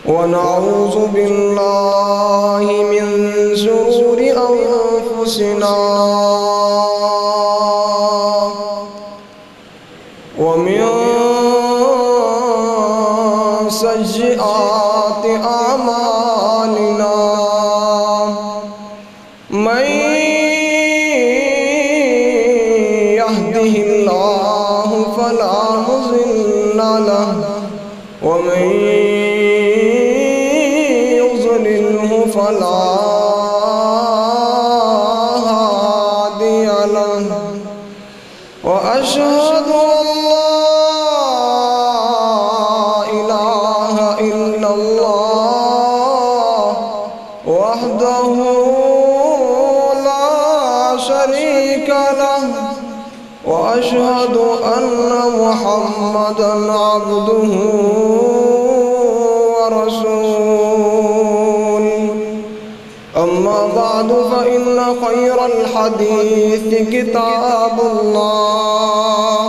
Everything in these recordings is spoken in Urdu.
ونعوذ بالله من شرور أنفسنا ومن سيئات أعمالنا من يهده الله فلا مضل له ومن يضلله فلا هادي له وأشهد أن لا إله إلا الله وحده لا شريك له وأشهد أن محمدًا عبده ورسوله أما بعد فإن خير الحديث كتاب الله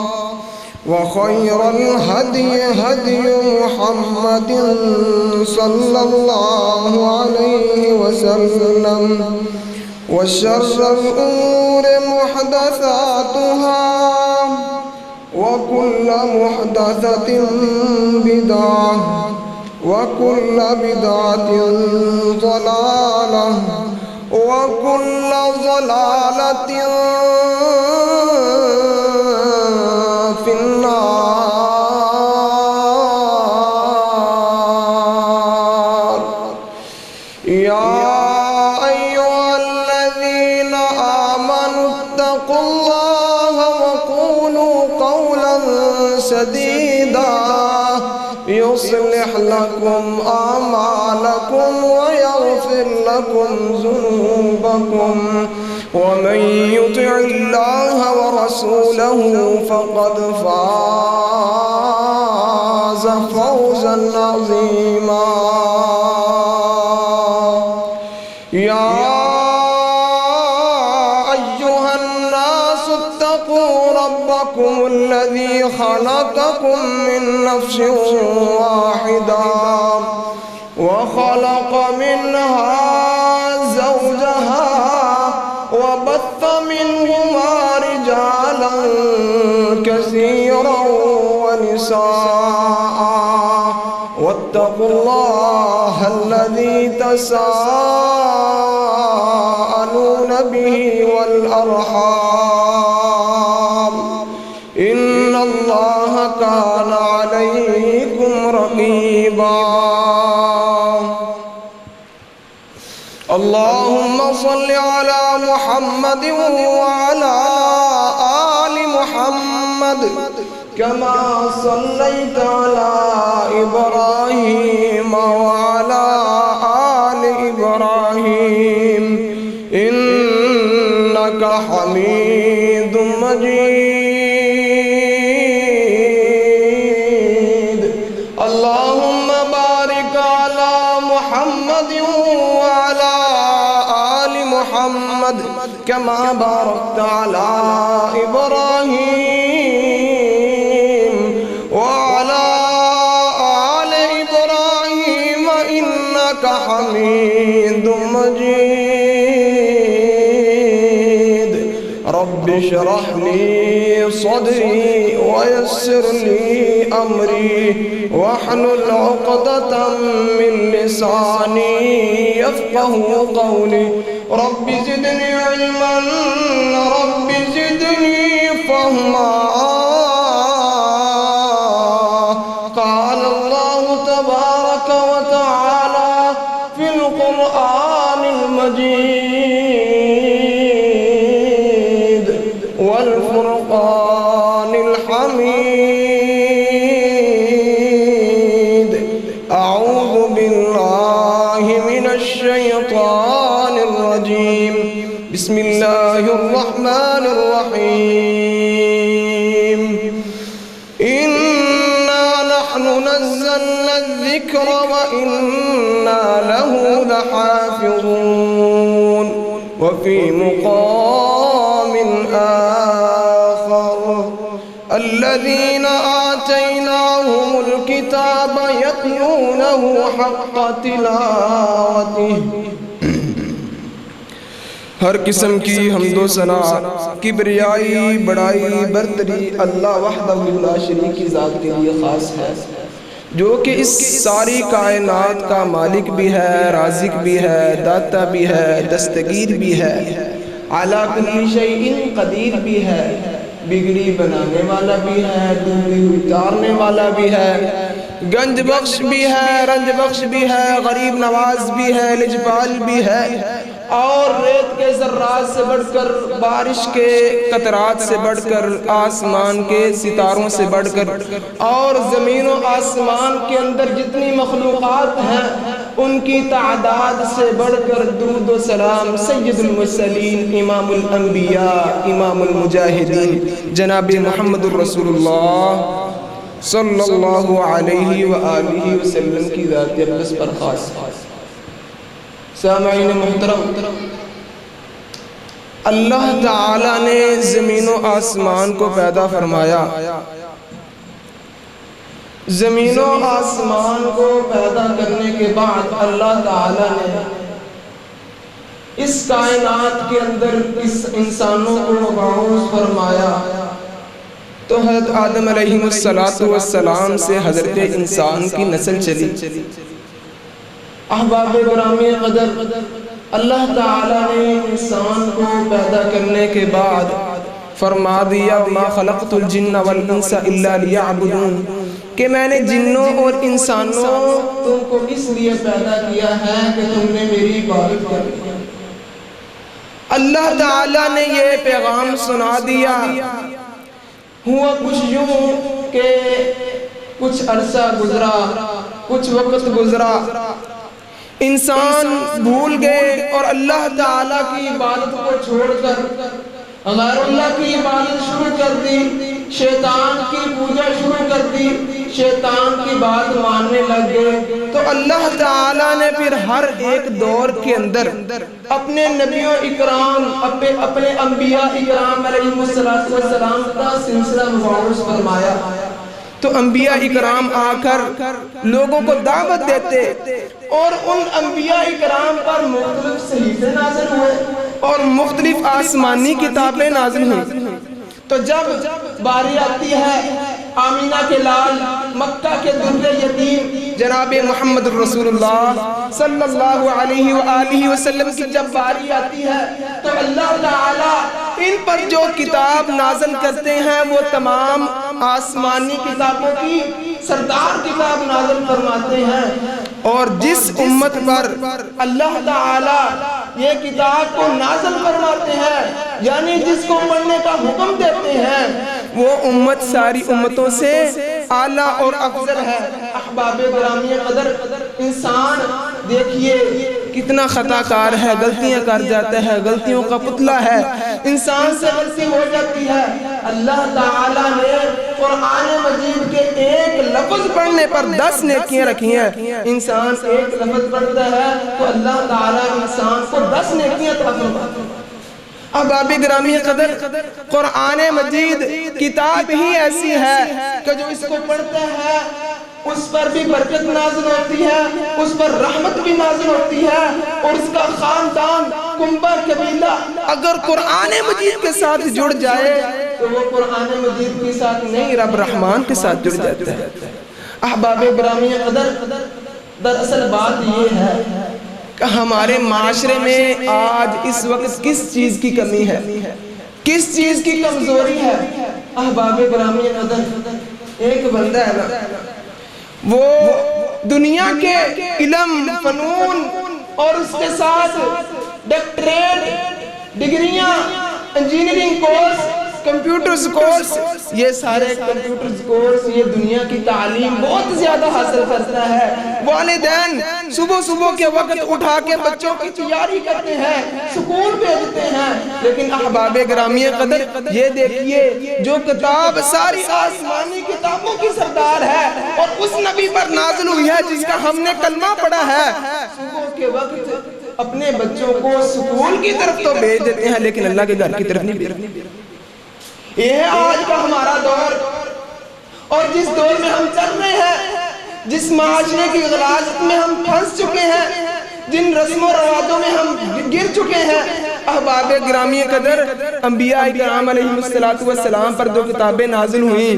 وخير الهدي هدي محمد صلى الله عليه وسلم وشر الأمور محدثاتها وكل محدثة بدعة وكل بدعة ضلالة وكل ضلالة في النار. يا أيها الذين آمنوا اتقوا الله وقولوا قولا سديدا يصلح لكم أعمالكم ويغفر لكم ذنوبكم ومن يطع الله ورسوله فقد فاز فوزا عظيما. يا أيها الناس اتقوا ربكم الذي خلقكم من نفس واحدة وخلق منها زوجها وبث منهما رجالا كثيرا ونساء واتقوا الله الذي تساءلون به والأرحام إن الله كان عليكم رقيبا. اللهم صل على محمد وعلى آل محمد كما صليت على إبراهيم وعلى آل إبراهيم إنك حميد مجيد. اللهم بارك على محمد وعلى آل محمد كما باركت على إبراهيم وعلى آل إبراهيم إنك حميد مجيد. رب اشرح لي صدري ويسر لي أمري واحلل عقدة من لساني يفقه قولي. رب زدني علما رب زدني فهما. قال الله تبارك وتعالى في القرآن المجيد والفرقان الحميد. أعوذ بالله من الشيطان الرجيم. بسم الله الرحمن الرحيم. إنا نحن نزلنا الذكر وإنا له لحافظون. وفي مقام آخر الذين آتيناهم الكتاب يتلونه حق تلاوته۔ ہر قسم کی حمد و ثنا، کبریائی، بڑائی، برتری اللہ وحدہ لا شریک کی ذات کے لیے خاص ہے، جو کہ اس ساری کائنات کا مالک بھی ہے، رازق بھی ہے، داتا بھی ہے، دستگیر بھی ہے، علی کل شیء قدیر بھی ہے، بگڑی بنانے والا بھی ہے، ڈوبی اتارنے والا بھی ہے، گنج بخش بھی ہے، رنج بخش بھی ہے، غریب نواز بھی ہے، لجپال بھی ہے، اور ریت کے ذرات سے بڑھ کر، بارش کے قطرات سے بڑھ کر، آسمان کے ستاروں سے بڑھ کر، اور زمین و آسمان کے اندر جتنی مخلوقات ہیں ان کی تعداد سے بڑھ کر درود و سلام سید المرسلین، امام الانبیاء، امام المجاہدین جناب محمد الرسول اللہ صلی اللہ علیہ وآلہ وسلم کی ذات اقدس پر خاص۔ سامعین محترم، اللہ تعالیٰ نے زمین و آسمان کو پیدا فرمایا۔ زمین و آسمان کو پیدا کرنے کے بعد اللہ تعالیٰ نے اس کائنات کے اندر اس انسانوں کو مبعوث فرمایا، تو حضرت آدم علیہ السلام سے حضرت انسان کی نسل چلی۔ احباب گرامی قدر، اللہ تعالیٰ نے انسان کو پیدا کرنے کے بعد فرما دیا ما خلقت الجن والانس الا لیعبدون، کہ میں نے جنوں اور انسانوں تم کو اس لیے پیدا کیا ہے کہ تم نے میری عبادت کرنی۔ اللہ تعالیٰ نے یہ پیغام سنا دیا۔ ہوا کچھ یوں کہ کچھ عرصہ گزرا، کچھ وقت گزرا، انسان بھول گئے اور اللہ تعالیٰ کی عبادت کو چھوڑ کر غیر اللہ کی عبادت شروع کر دی، شیطان کی پوجا شروع کر دی، شیطان کی بات ماننے لگ گئے۔ تو اللہ تعالیٰ نے پھر ہر ایک دور کے اندر اپنے نبیوں اکرام، اپنے انبیاء اکرام علیہ السلام کا سلسلہ مبعوث فرمایا۔ تو انبیاء اکرام آ کر لوگوں کو دعوت دیتے، اور ان انبیاء اکرام پر مختلف صحیفے نازل ہوئے اور مختلف آسمانی کتابیں نازل ہوئیں۔ تو جب باری آتی ہے آمینہ کے لال، مکہ کے در یتیم جناب محمد الرسول اللہ صلی اللہ علیہ وآلہ وسلم کی جب باری آتی ہے، تو اللہ تعالیٰ ان پر جو کتاب نازل کرتے ہیں وہ تمام آسمانی کتابوں کی سردار کتاب نازل فرماتے ہیں۔ اور جس امت پر اللہ تعالیٰ یہ کتاب کو نازل فرماتے ہیں، یعنی جس کو پڑھنے کا حکم دیتے ہیں، وہ امت ساری امتوں سے اعلیٰ اور افضل ہے۔ احباب گرامی قدر، انسان دیکھیے کتنا خطا کار ہے، غلطیاں کر جاتا ہے، غلطیوں کا پتلا ہے، انسان سے غلطی ہو جاتی ہے۔ اللہ تعالیٰ نے قرآن مجید کے ایک لفظ پڑھنے پر 10 نیکیاں رکھی ہیں۔ انسان ایک لفظ پڑھتا ہے تو اللہ تعالیٰ انسان کو 10 نیکیاں عطا فرماتا ہے۔ احباب گرامی قدر، قرآن مجید کتاب ہی ایسی ہے کہ جو اس کو پڑھتا ہے اس پر بھی برکت نازل ہوتی ہے، اس پر رحمت بھی نازل ہوتی ہے، اور اس کا خاندان، کنبہ، قبیلہ اگر قرآن مجید کے ساتھ جڑ جائے تو وہ قرآن مجید کے ساتھ نہیں، رب رحمان کے ساتھ جڑ جاتا ہے۔ احباب گرامی قدر، دراصل بات یہ ہے کہ ہمارے معاشرے میں آج اس وقت کس چیز کی کمی ہے، کس چیز کی کمزوری ہے؟ احباب گرامی قدر، ایک بندہ ہے نا، وہ دنیا کے علم، فنون اور اس کے ساتھ ڈاکٹریٹ، ڈگریاں، انجینئرنگ کورس، کمپیوٹرز کورس، یہ سارے کمپیوٹرز کورس، یہ دنیا کی تعلیم بہت زیادہ حاصل کرتا ہے۔ والدین صبح صبح کے وقت اٹھا کے بچوں کی تیاری کرتے ہیں، سکول بھیجتے ہیں، لیکن احباب گرامی قدر یہ دیکھیے جو کتاب ساری آسمانی کتابوں کی سردار ہے اور اس نبی پر نازل ہوئی ہے جس کا ہم نے کلمہ پڑھا ہے، صبح کے وقت اپنے بچوں کو سکول کی طرف تو بھیج دیتے ہیں لیکن اللہ کے گھر کی طرف نہیں بھیجتے۔ یہ ہے آج کا ہمارا دور، اور جس دور میں ہم چل رہے ہیں، جس معاشرے کی غلاظت میں ہم پھنس چکے ہیں، جن رسم و رواجوں میں ہم گر چکے ہیں۔ احباب گرامی قدر، انبیاء کرام علیہ السلام پر جو کتابیں نازل ہوئیں،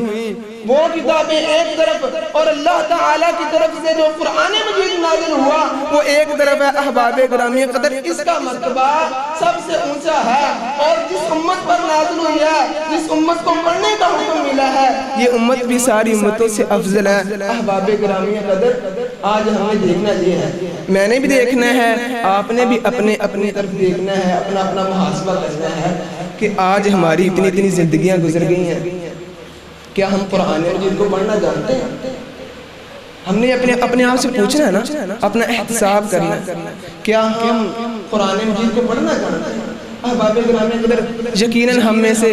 وہ کتابیں ایک طرف، اور اللہ تعالیٰ کی طرف سے جو قرآن مجید نازل ہوا وہ ایک طرف ہے۔ احباب گرامی قدر، اس کا مرتبہ سب سے اونچا ہے، اور جس امت پر نازل ہوئی ہے، جس امت کو پڑھنے کا حکم ملا ہے، یہ امت بھی ساری امتوں سے افضل ہے۔ احباب گرامی قدر، آج ہمیں دیکھنا یہ ہے، میں نے بھی دیکھنا ہے، آپ نے بھی اپنی طرف دیکھنا ہے، اپنا محاسبہ کرنا ہے کہ آج ہماری اتنی زندگیاں گزر گئی ہیں، کیا ہم قرآن مجید کو پڑھنا جانتے ہیں؟ ہم نے اپنے آپ سے پوچھنا ہے نا، اپنا احتساب کرنا ہے، کیا ہم قرآن مجید کو پڑھنا جانتے ہیں؟ احباب گرامی قدر، یقیناً ہم میں سے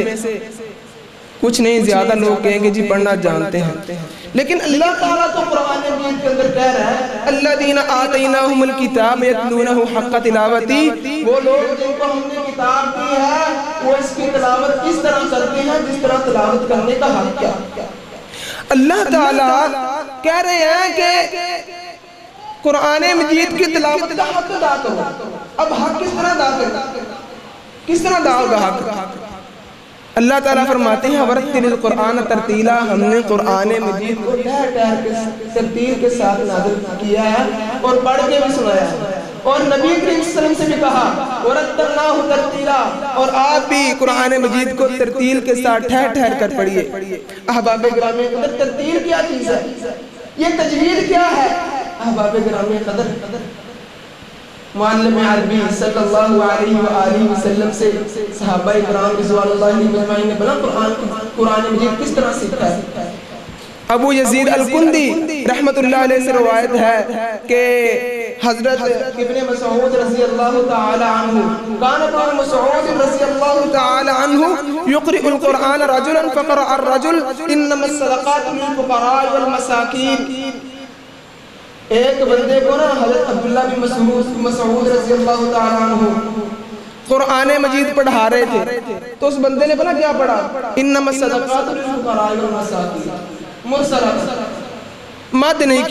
کچھ نہیں زیادہ لوگ کہیں گے جی پڑھنا جانتے ہیں، لیکن اللہ تعالیٰ تو قرآن مجید کے اندر کہہ رہا ہے الذین آتیناہم الکتاب یتلونہ حق تلاوتہ، وہ لوگ جن کو ہم نے کتاب دی ہے وہ اس کی تلاوت کس طرح کرتے ہیں جس طرح تلاوت کرنے کا حق کیا۔ اللہ تعالیٰ کہہ رہے ہیں کہ قرآن مجید کی تلاوت کا حق ادا کرو۔ اب حق کس طرح ادا کرو، کس طرح ادا ہوگا حق؟ اللہ تعالیٰ فرماتے ہیں وَرَتِّلِ الْقُرْآنَ تَرْتِيلًا، ہم نے قرآن مجید کو ٹھہر کے ترتیل کے ساتھ نازل کیا ہے اور پڑھ کے بھی سنایا ہے، اور نبی کریم صلی اللہ علیہ وسلم سے بھی کہا وَرَتَّلْنَاهُ تَرْتِيلًا، اور آپ بھی قرآن مجید کو ترتیل کے ساتھ ٹھہر کر پڑھیے۔ احباب گرامی قدر، ترتیل کیا چیز ہے؟ یہ تجوید کیا ہے؟ احباب گرامی قدر، معلم عربی صلی اللہ علیہ وآلہ وسلم سے صحابہ کرام رضوان اللہ علیہ اجمعین نے بنا قرآن مجید کس طرح سیکھا ہے۔ ابو یزید الکندی رحمت اللہ علیہ سے روایت ہے کہ حضرت ابن مسعود رضی اللہ تعالی عنہ، کان ابن مسعود رضی اللہ تعالی عنہ یقرئ القرآن رجلا فقرأ الرجل انما الصدقات للفقراء والمساکین۔ ایک بندے کو نا حضرت عبداللہ بن مسعود رضی اللہ تعالیٰ عنہ قرآن مجید پڑھا رہے تھے، تو اس بندے نے پڑھا کیا پڑھا؟ انما الصدقات للفقراء والمساکین، مرسلات، مد نہیں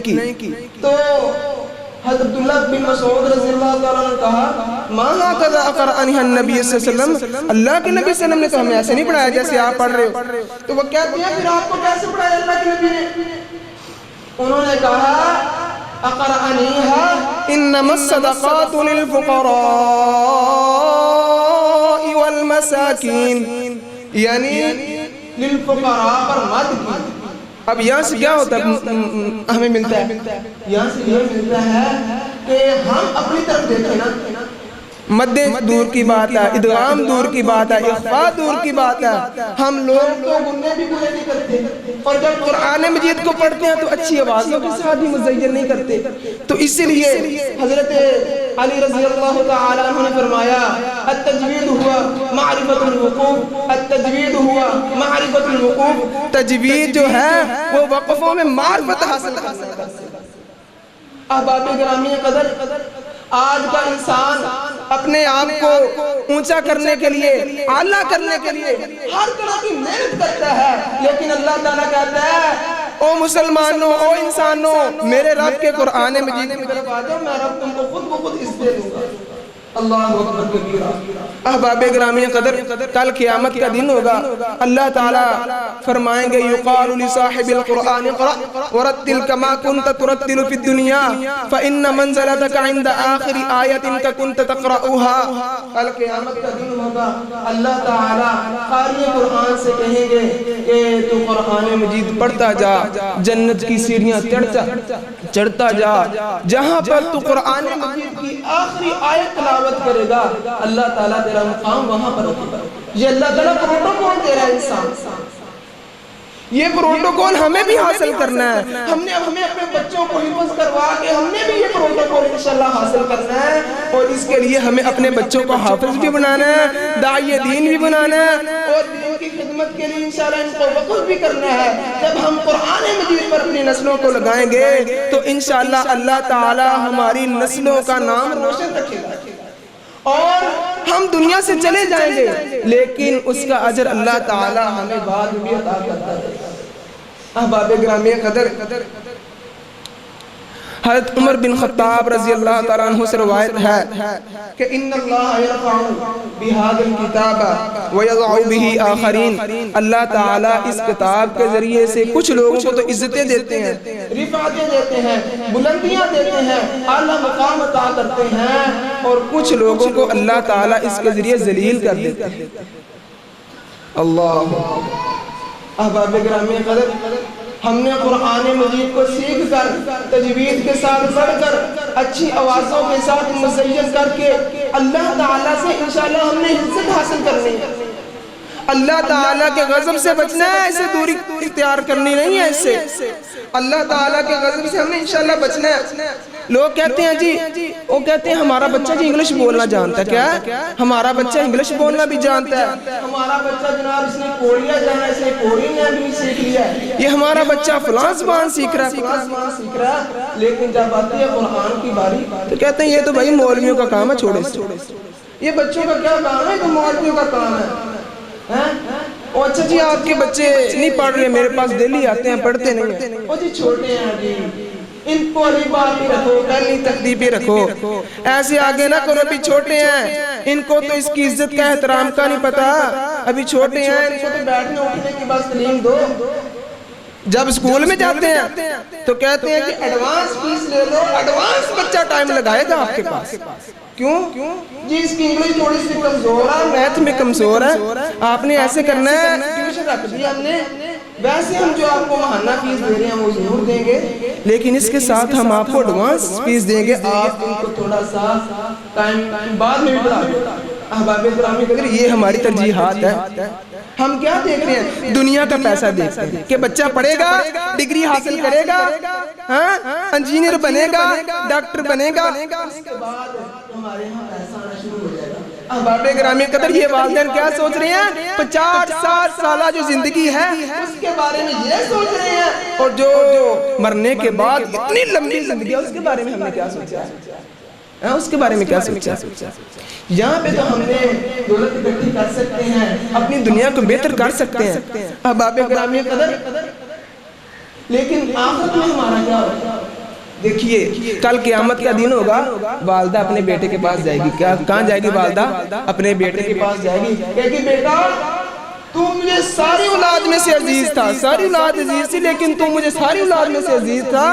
کی، تو حضرت عبداللہ بن مسعود رضی اللہ تعالیٰ عنہ نے کہا ما هكذا قرأنها النبی صلی اللہ علیہ وسلم، اللہ کے نبی صلی اللہ علیہ وسلم نے تو ہمیں ایسے نہیں پڑھایا جیسے آپ پڑھ رہے ہو۔ تو وہ کہتے ہیں پھر آپ کو کیسے پڑھایا اللہ کے نبی نے؟ انہوں نے کہا اقرأنیہا انما الصدقات للفقراء والمساکین، یعنی للفقراء پر مد کی۔ اب یہاں سے کیا ہوتا ہے ہمیں ملتا ہے؟ یہاں سے یہ ملتا ہے کہ ہم اپنی طرف دیکھیں نا، مد دور کی بات ہے، ادغام دور کی بات ہے، اخفاء دور کی بات ہے، ہم لوگ تو گننے بھی پورے نہیں کرتے، اور جب قرآن مجید کو پڑھتے ہیں تو اچھی آوازوں کے ساتھ بھی مزین نہیں کرتے۔ تو اسی لیے حضرت علی رضی اللہ تعالیٰ عنہ نے فرمایا التجوید ہوا معرفت الوقوف، التجوید ہوا معرفت الوقوف، تجوید جو ہے وہ وقفوں میں معرفت حاصل کرنا ہے۔ احباب گرامی قدر، آج کا انسان اپنے آپ کو اونچا کرنے کے لیے، اعلیٰ کرنے کے لیے ہر طرح کی محنت کرتا ہے، لیکن اللہ تعالیٰ کہتا ہے او مسلمانوں، او انسانوں، میرے رب کے قرآن مجید کی طرف آ جاؤ، میں رب تم کو خود بخود اس دے دوں گا۔ اللہ اکبر کبیرہ۔ احباب گرامی قدر، کل قیامت کا دن ہوگا، اللہ تعالیٰ فرمائیں گے یقال لصاحب القرآن اقرأ ورتل كما كنت ترتل في الدنيا فإن منزلتك عند آخر آية كنت تقرأها۔ کل قیامت کا دن ہوگا، اللہ تعالیٰ قاری قرآن سے کہیں گے کہ تو قرآن مجید پڑھتا جا، جنت کی سیڑھیاں چڑھتا جا، جہاں پر تو قرآن مجید کی آخری آیت تلاوت کرے گا اللہ تعالیٰ تیرا مقام وہاں پر ہوگا۔ یہ اللہ تعالیٰ پروٹوکول دے رہا ہے انسان، یہ پروٹوکول ہمیں بھی حاصل کرنا ہے۔ ہمیں اپنے بچوں کو حفظ کروا کے ہم نے بھی یہ پروٹوکول انشاءاللہ حاصل کرنا ہے، اور اس کے لیے ہمیں اپنے بچوں کو حافظ بھی بنانا ہے، داعی دین بھی بنانا ہے، اور دین کی خدمت کے لیے انشاءاللہ ان کو وقف بھی کرنا ہے۔ جب ہم قرآن مجید پر اپنی نسلوں کو لگائیں گے تو انشاءاللہ اللہ تعالی ہماری نسلوں کا نام روشن رکھے گا، اور ہم دنیا سے چلے جائیں گے لیکن اس کا اجر اللہ تعالی ہمیں بعد میں عطا کرتا ہے۔ احباب گرامی قدر، حضرت عمر بن خطاب رضی اللہ تعالیٰ عنہ سے روایت ہے کہ ان اللہ یرفع بہذا الکتاب ویضع بہ آخرین، اللہ تعالیٰ اس کتاب کے ذریعے سے کچھ لوگوں کو تو عزتیں دیتے ہیں، رفعتیں دیتے ہیں، بلندیاں دیتے ہیں، اعلیٰ مقام عطا کرتے ہیں، اور کچھ لوگوں کو اللہ تعالیٰ اس کے ذریعے ذلیل کر دیتے ہیں۔ اللہ احباب گرامی قدر، ہم نے قرآن مجید کو سیکھ کر، تجوید کے ساتھ پڑھ کر، اچھی آوازوں کے ساتھ مزین کر کے اللہ تعالیٰ سے انشاءاللہ ہم نے عزت حاصل کرنی ہے۔ اللہ تعالیٰ کے غضب سے بچنا ہے، ایسے دوری اختیار کرنی نہیں ہے، ایسے اللہ تعالیٰ کے غضب سے ہم نے انشاءاللہ بچنا ہے۔ لوگ کہتے ہیں جی، وہ کہتے ہیں ہمارا بچہ جی انگلش بولنا جانتا ہے، کیا ہمارا بچہ انگلش بولنا بھی جانتا ہے، ہمارا بچہ جناب اس نے کوریا جانا ہے، اس نے کوریا بھی سیکھ لیا ہے، یہ ہمارا بچہ فلاں زبان سیکھ رہا ہے، لیکن جب آتی ہے قرآن کی باری تو کہتے ہیں یہ تو بھائی مولویوں کا کام ہے، چھوڑے سے یہ بچوں کا کیا کام ہے، تو مولویوں کا کام ہے۔ اور اچھا جی آپ کے بچے نہیں پڑھ رہے، میرے پاس دلی آتے ہیں، پڑھتے نہیں ہیں، وہ جی چھوٹے ہیں جی، ان کو علی بات بھی رکھو، پہلی تقدیب بھی رکھو، ایسے آگے نہ کرو، ابھی چھوٹے ہیں، ان کو تو اس کی عزت کا احترام کا نہیں پتا، ابھی چھوٹے ہیں، ان کو تو بیٹھنے اٹھنے کی بس تعلیم دو۔ جب اسکول میں جاتے ہیں تو کہتے ہیں کہ ایڈوانس فیس لے لو، ایڈوانس بچہ ٹائم لگائے گا آپ کے پاس، کیوں جی اس کی انگلش تھوڑی سی کمزور ہے، میتھ میں کمزور ہے، آپ نے ایسے کرنا ہے، ٹیوشن رکھ دیا ہم نے، ویسے ہم جو آپ کو ماہانہ فیس دے رہے ہیں وہ ضرور دیں گے، لیکن اس کے ساتھ ہم آپ کو ایڈوانس فیس دیں گے، آپ ان کو تھوڑا سا ٹائم بعد میں بھی بڑھا دیں۔ احباب گرامی قدر، یہ ہماری ترجیحات ہے۔ ہم کیا دیکھ رہے ہیں؟ دنیا کا پیسہ دیکھتے ہیں کہ بچہ پڑھے گا، ڈگری حاصل کرے گا، انجینئر بنے گا، ڈاکٹر بنے گا، اس کے بعد ہمارے ہاں پیسہ آنا شروع ہو جائے گا۔ احباب گرامی قدر، یہ والدین کیا سوچ رہے ہیں؟ 50-60 سالہ جو زندگی ہے اس کے بارے میں یہ سوچ رہے ہیں، اور جو مرنے کے بعد اتنی لمبی زندگی ہے اس کے بارے میں ہم نے کیا سوچا ہے؟ اس کے بارے میں کیا سوچا؟ یہاں پہ تو ہم نے دولت اکٹھی کر سکتے ہیں، اپنی دنیا کو بہتر کر سکتے ہیں احباب گرامی قدر، لیکن آخرت میں ہمارا کیا ہوگا؟ دیکھیے کل قیامت کا دن ہوگا، والدہ اپنے بیٹے کے پاس جائے گی، کہاں جائے گی والدہ؟ اپنے بیٹے کے پاس جائے گی، کہے گی بیٹا تو مجھے ساری اولاد میں سے عزیز تھا، ساری اولاد عزیز تھی، لیکن تو مجھے ساری اولاد میں سے عزیز تھا،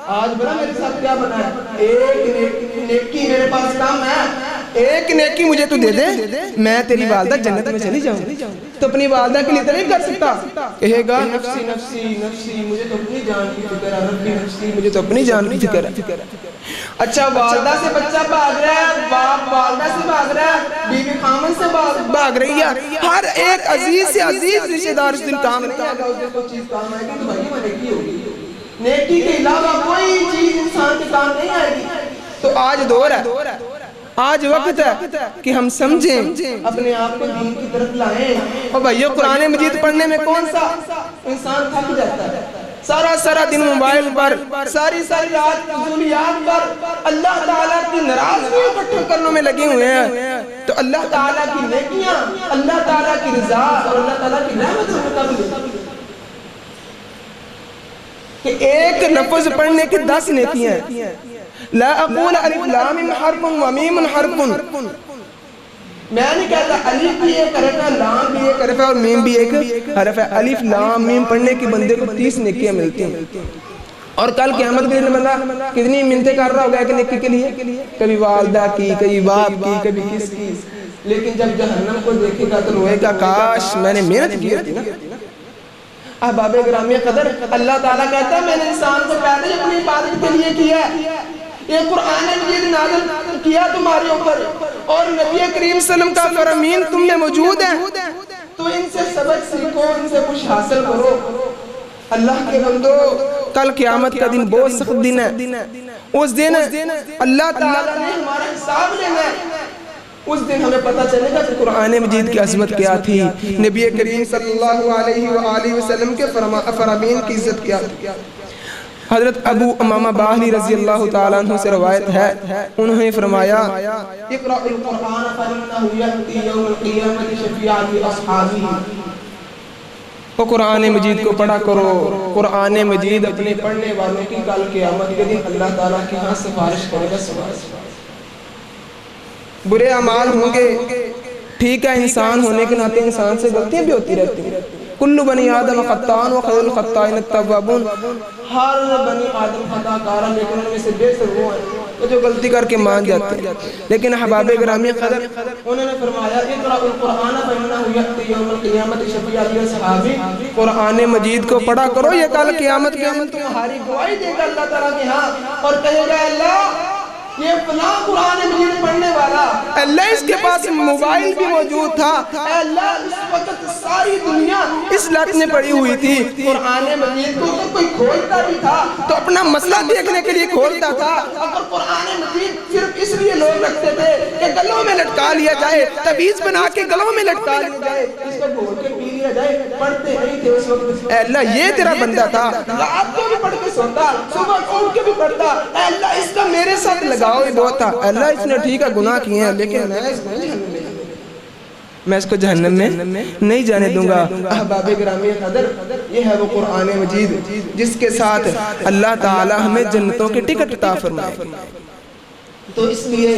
آج بڑا میرے ساتھ کیا بنا ہے؟ ایک نیکی میرے پاس کم ہے، ایک نیکی مجھے تو دے دے، میں تیری والدہ جنت میں چلی جاؤں۔ تو اپنی والدہ کے لیے تو نہیں کر سکتا، کہے گا نفسی نفسی نفسی، مجھے تو اپنی جان کی فکر ہے، ربی نفسی، مجھے تو اپنی جان کی فکر ہے۔ اچھا والدہ سے بچہ بھاگ رہا ہے، باپ والدہ سے بھاگ رہا ہے، بیوی خامن سے بھاگ رہی ہے، ہر ایک عزیز سے عزیز رشتہ دار اس دن کام نہیں آئے گا، اس دن کوئی چیز کام آئے گی تو بھائی وہ نیکی ہوگی، نیکی کے علاوہ کوئی چیز انسان کے کام نہیں آئے گی۔ تو آج دور ہے، آج وقت ہے کہ ہم سمجھیں، اپنے آپ کو دین کی طرف لائیں، اور بھائیو قرآن مجید پڑھنے میں کون سا انسان تھک جاتا ہے؟ سارا دن موبائل پر، ساری رات فضولیات پر، اللہ تعالیٰ کی ناراضگی اکٹھے کرنے میں لگے ہوئے ہیں، تو اللہ تعالیٰ کی نیکیاں، اللہ تعالیٰ کی رضا اور اللہ تعالیٰ کی رحمت سے مقابل کہ ایک لفظ پڑھنے کی 10 نیکیاں ہیں۔ لا اقول الف لام حرف و میم حرف، میں نہیں کہتا الف بھی ایک حرف ہے، لام بھی ایک حرف ہے اور میم بھی ایک حرف ہے، الف لام میم پڑھنے کی بندے کو 30 نیکیاں ملتی ہیں، اور کل قیامت کے دن بندہ کتنی منتیں کر رہا ہوگا ایک نیکی کے لیے، کبھی والدہ کی، کبھی باپ کی، کبھی کس کی، لیکن جب جہنم کو دیکھے گا تو روئے گا کاش میں نے محنت کی ہوتی نا۔ احباب گرامی قدر، اللہ تعالیٰ کہتا ہے میں نے انسان کو پیدا اپنی عبادت کے لیے کیا ہے، یہ قرآن مجید نازل کیا تمہارے اوپر، اور نبی کریم صلی اللہ علیہ وسلم کا فرامین تم میں موجود ہے، تو ان سے سبق سیکھو، ان سے کچھ حاصل کرو۔ اللہ کے بندو، کل قیامت کا دن بہت سخت دن ہے، اس دن اللہ تعالیٰ نے ہمارا حساب لینا ہے، اس دن ہمیں پتہ چلے گا کہ قرآن مجید کی عظمت کیا تھی، نبی کریم صلی اللہ علیہ وآلہ وسلم کے فرامین کی عزت کیا تھی۔ حضرت ابو امامہ باہلی رضی اللہ تعالیٰ عنہ سے روایت ہے، انہوں نے فرمایا اقرأ القرآن فإنه يأتي يوم القیامة شفیعا لأصحابہ، وہ قرآن مجید کو پڑھا کرو، قرآن مجید اپنے پڑھنے والوں کی کل قیامت کے دن اللہ تعالیٰ کے ہاں سفارش کرے گا۔ برے اعمال ہوں گے، ٹھیک ہے، انسان ہونے کے ناطے انسان سے غلطیاں بھی ہوتی رہتی ہیں، کل بنی آدم خطاء وخیر الخطائین التوابون، ہر بنی آدم خطا کارا، لیکن ان میں سے بہتر وہ ہیں وہ جو غلطی کر کے مان جاتے ہیں۔ لیکن احباب گرامی قدر، انہوں نے فرمایا اقرأ القرآن فإنه یأتی یوم القیامة شفیعا لأصحابہ، قرآن مجید کو پڑھا کرو، یہ کل قیامت کے دن تمہاری گواہی دے گا اللہ تعالیٰ کے ہاں، اور کہے گا اللہ یہ فلاں قرآن مجید پڑھنے والا، اللہ اس کے پاس موبائل بھی موجود تھا، اللہ اس وقت ساری دنیا اس لت میں پڑی ہوئی تھی، قرآن مجید کو تو کوئی کھولتا بھی تھا تو اپنا مسئلہ دیکھنے کے لیے کھولتا تھا، اگر قرآن مجید صرف اس لیے لوگ رکھتے تھے کہ گلوں میں لٹکا لیا جائے، تعویذ بنا کے گلوں میں لٹکا لیا جائے، اس کو گھول کے پی لیا جائے، پڑھتے نہیں تھے اس وقت۔ اے اللہ یہ تیرا بندہ تھا، رات کو بھی پڑھ کے سوتا، صبح اٹھ کے بھی پڑھتا، اے اللہ اس کا میرے ساتھ لگا بہت تھا، اللہ اس نے ٹھیک ہے گناہ کیے ہیں لیکن میں اس کو جہنم میں نہیں جانے دوں گا۔ احباب گرامی قدر، یہ ہے وہ قرآن مجید جس کے ساتھ اللہ تعالی ہمیں جنتوں کے ٹکٹ عطا فرمائے۔ تو اس لیے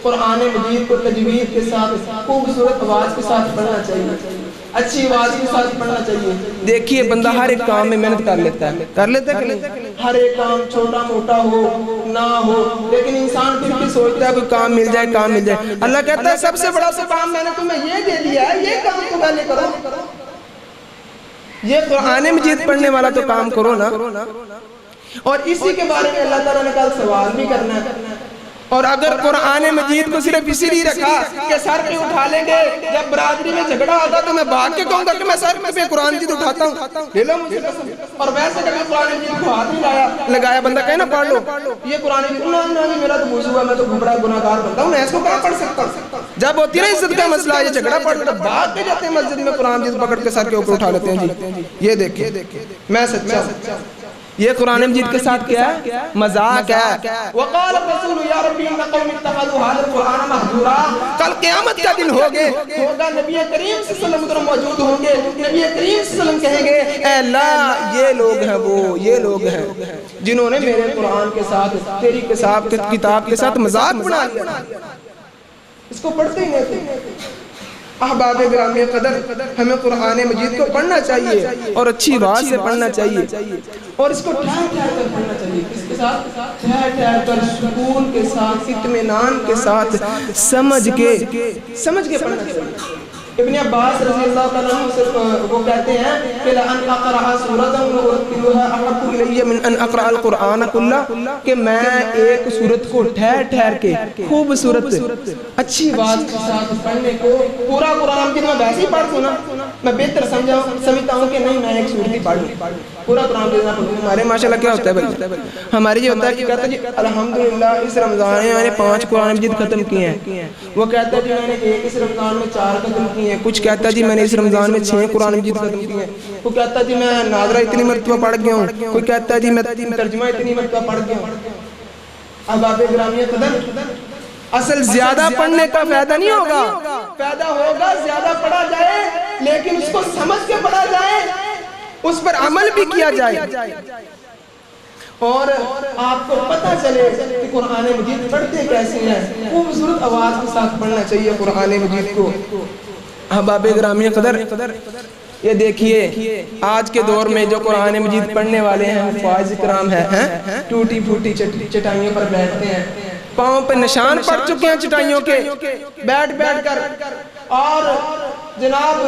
قرآن مجید کو تجوید کے ساتھ، خوبصورت آواز کے ساتھ پڑھنا چاہیے، اچھی آواز کے ساتھ پڑھنا چاہیے۔ دیکھیے بندہ ہر ایک کام میں محنت کر لیتا ہے کہ نہیں، ہر ایک کام چھوٹا موٹا ہو نہ ہو، لیکن انسان پھر بھی سوچتا ہے کوئی کام مل جائے۔ اللہ کہتا ہے سب سے بڑا کام میں نے تمہیں یہ دے دیا ہے، یہ کام تو پہلے کرو، یہ قرآن مجید پڑھنے والا تو کام کرو نا۔ اور اسی کے بارے میں اللہ تعالیٰ نے کل سوال بھی کرنا ہے، اور اگر قرآن مجید کو صرف اسی لیے رکھا کہ سر پہ اٹھا لیں گے، جب برادری میں جھگڑا ہوگا تو میں بھاگ کے کہوں گا کہ میں سر پہ قرآن مجید اٹھاتا ہوں، لے لو مجھے قسم، اور ویسے کبھی قرآن مجید کو ہاتھ نہیں لگایا، بندہ کہے نا پڑھ لو یہ قرآن مجید، نہیں میرا تو موضوع ہے، میں تو بڑا گناہگار بنتا ہوں، میں اس کو کہاں پڑھ سکتا ہوں؟ جب ہوتی نا عزت کا مسئلہ، یہ جھگڑا پڑھ کر بھاگ کے جاتے ہیں مسجد میں، قرآن مجید پکڑ کے سر کے اوپر اٹھا لیتے ہیں۔ جی یہ دیکھیں میں سچا ہوں، یہ قرآن مجید کے ساتھ کیا ہے؟ مذاق ہے۔ وقال الرسول یا ربی ان قوم اتخذوا هذا القرآن مہجورا، کل قیامت کا دن ہوگا، نبی کریم صلی اللہ علیہ وسلم موجود ہوں گے، نبی کریم صلی اللہ علیہ وسلم کہیں گے اے اللہ یہ لوگ ہیں، یہ لوگ ہیں جنہوں نے میرے قرآن کے ساتھ، تیری کتاب کے ساتھ مذاق بنا لیا، اس کو پڑھتے ہی نہیں تھے۔ احباب گرامی قدر، ہمیں قرآن مجید کو پڑھنا چاہیے اور اچھی آواز سے پڑھنا چاہیے، اور اس کو ٹھہر ٹھہر کر پڑھنا چاہیے، اس کے ساتھ ٹھہر ٹھہر کر سکون کے ساتھ، اطمینان کے ساتھ، سمجھ کے پڑھنا چاہیے۔ ابن عباس رضی اللہ تعالیٰ عنہ سے وہ کہتے ہیں کہ لَأَنْ أَقْرَأَ سُورَةً وَأُرَتِّلُهَا أَحَبُّ إِلَيَّ مِنْ أَنْ أَقْرَأَ الْقُرْآنَ كُلَّهُ، کہ میں ایک سورت کو ٹھہر ٹھہر کے خوبصورت اچھی بات کے ساتھ پڑھنے کو، پورا قرآن کی میں ویسے ہی پڑھتا ہوں نا، میں بہتر سمجھتا ہوں کہ نہیں میں ایک سورت ہی پڑھ لوں، پورا قرآن دینا پڑھوں۔ ہمارے ماشاءاللہ کیا ہوتا ہے بھائی، ہماری یہ ہوتا ہے کہ کہتا ہے جی الحمدللہ اس رمضان میں میں نے 5 قرآن مجید ختم کیے ہیں، وہ کہتا ہے جی میں نے اس رمضان میں 4 ختم کیے ہیں، کچھ کہتا ہے جی میں نے اس رمضان میں 6 قرآن مجید ختم کیے ہیں، کوئی کہتا ہے جی میں ناظرہ اتنی مرتبہ پڑھ گیا ہوں، کوئی کہتا ہے جی میں ترجمہ اتنی مرتبہ پڑھ گیا ہوں۔ احباب گرامی قدر، اصل زیادہ پڑھنے کا فائدہ نہیں ہوگا، فائدہ ہوگا زیادہ پڑھا جائے لیکن اس کو سمجھ کے پڑھا جائے، اس پر عمل بھی کیا جائے، اور آپ کو پتہ چلے کہ قرآن مجید پڑھتے کیسے ہیں، خوبصورت آواز کے ساتھ پڑھنا چاہیے قرآن مجید کو۔ احباب گرامی قدر، یہ دیکھیے آج کے دور میں جو قرآن مجید پڑھنے والے ہیں فائز کرام ہیں، ٹوٹی پھوٹی چٹائیوں پر بیٹھتے ہیں، پاؤں پہ نشان پڑ چکے ہیں چٹائیوں کے، بیٹھ کر، اور جناب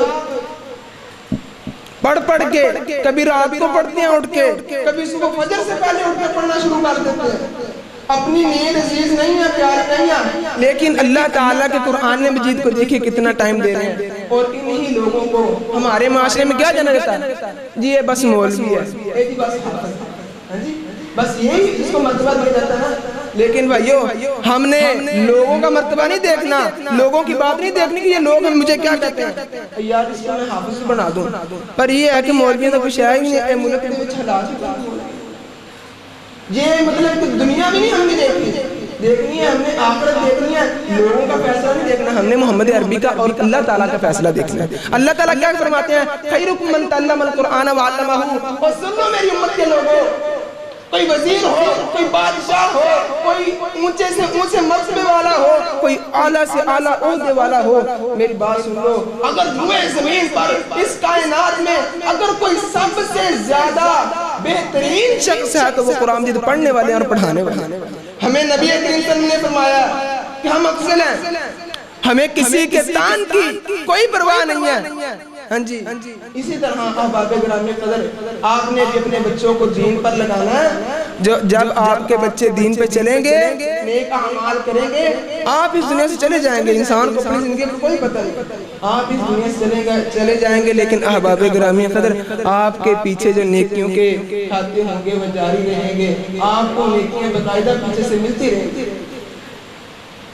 پڑھ کے کبھی رات کو پڑھتے ہیں اٹھ کے، کبھی صبح فجر سے پہلے اٹھ کے پڑھنا شروع کر دیتے ہیں۔ اپنی نیند عزیز نہیں ہے، پیار نہیں ہے، لیکن اللہ تعالیٰ کے قرآن مجید کو دیکھیں کتنا ٹائم دے رہے ہیں، اور انہی لوگوں کو ہمارے معاشرے میں کیا جانا جاتا ہے جی یہ بس مولوی ہے، بس یہی اس کو مرتبہ دیا جاتا ہے نا۔ لیکن بھائیو ہم نے لوگوں کا مرتبہ نہیں دیکھنا، لوگوں کی بات نہیں دیکھنی کہ یہ لوگ مجھے کیا کہتے ہیں، یار اس کو میں حافظ بنا دوں، پر یہ ہے کہ مولویوں تو کچھ ہے ہی نہیں، اے ملک دے وچ حالات یہ مطلب کہ دنیا بھی نہیں ہم نے دیکھنی ہے، ہم نے آخرت دیکھنی ہے، لوگوں کا فیصلہ نہیں دیکھنا، ہم نے محمد عربی کا اور اللہ تعالیٰ کا فیصلہ دیکھنا ہے۔ اللہ تعالیٰ کیا فرماتے ہیں؟ خیرکم من تعلم القرآن وعلمہ۔ اور سن لو میری امت کے لوگوں، کوئی وزیر ہو، کوئی بادشاہ ہو، کوئی اونچے سے اونچے مرتبے والا ہو، کوئی اعلیٰ سے اعلیٰ عہدے والا ہو، میری بات سن لو، اگر روئے زمین پر اس کائنات میں اگر کوئی سب سے زیادہ بہترین شخص ہے تو وہ قرآن مجید پڑھنے والے اور پڑھانے والے۔ ہمیں نبی کریم صلی اللہ علیہ وسلم نے فرمایا کہ ہم افضل ہیں، ہمیں کسی کے تان کی کوئی پرواہ نہیں ہے۔ ہاں جی، اسی طرح احباب گرامی قدر، آپ نے بھی اپنے بچوں کو دین پر لگانا ہے۔ جب آپ کے بچے دین پہ چلیں گے، نیک اعمال کریں گے، آپ اس دنیا سے چلے جائیں گے۔ انسان کو اپنی زندگی پر کوئی پتہ نہیں، آپ اس دنیا سے چلے جائیں گے، لیکن احباب گرامی قدر آپ کے پیچھے جو نیکیوں کے کھاتے ہوں گے وہ جاری رہیں گے، آپ کو نیکیاں باقاعدہ پیچھے سے ملتی رہیں گی۔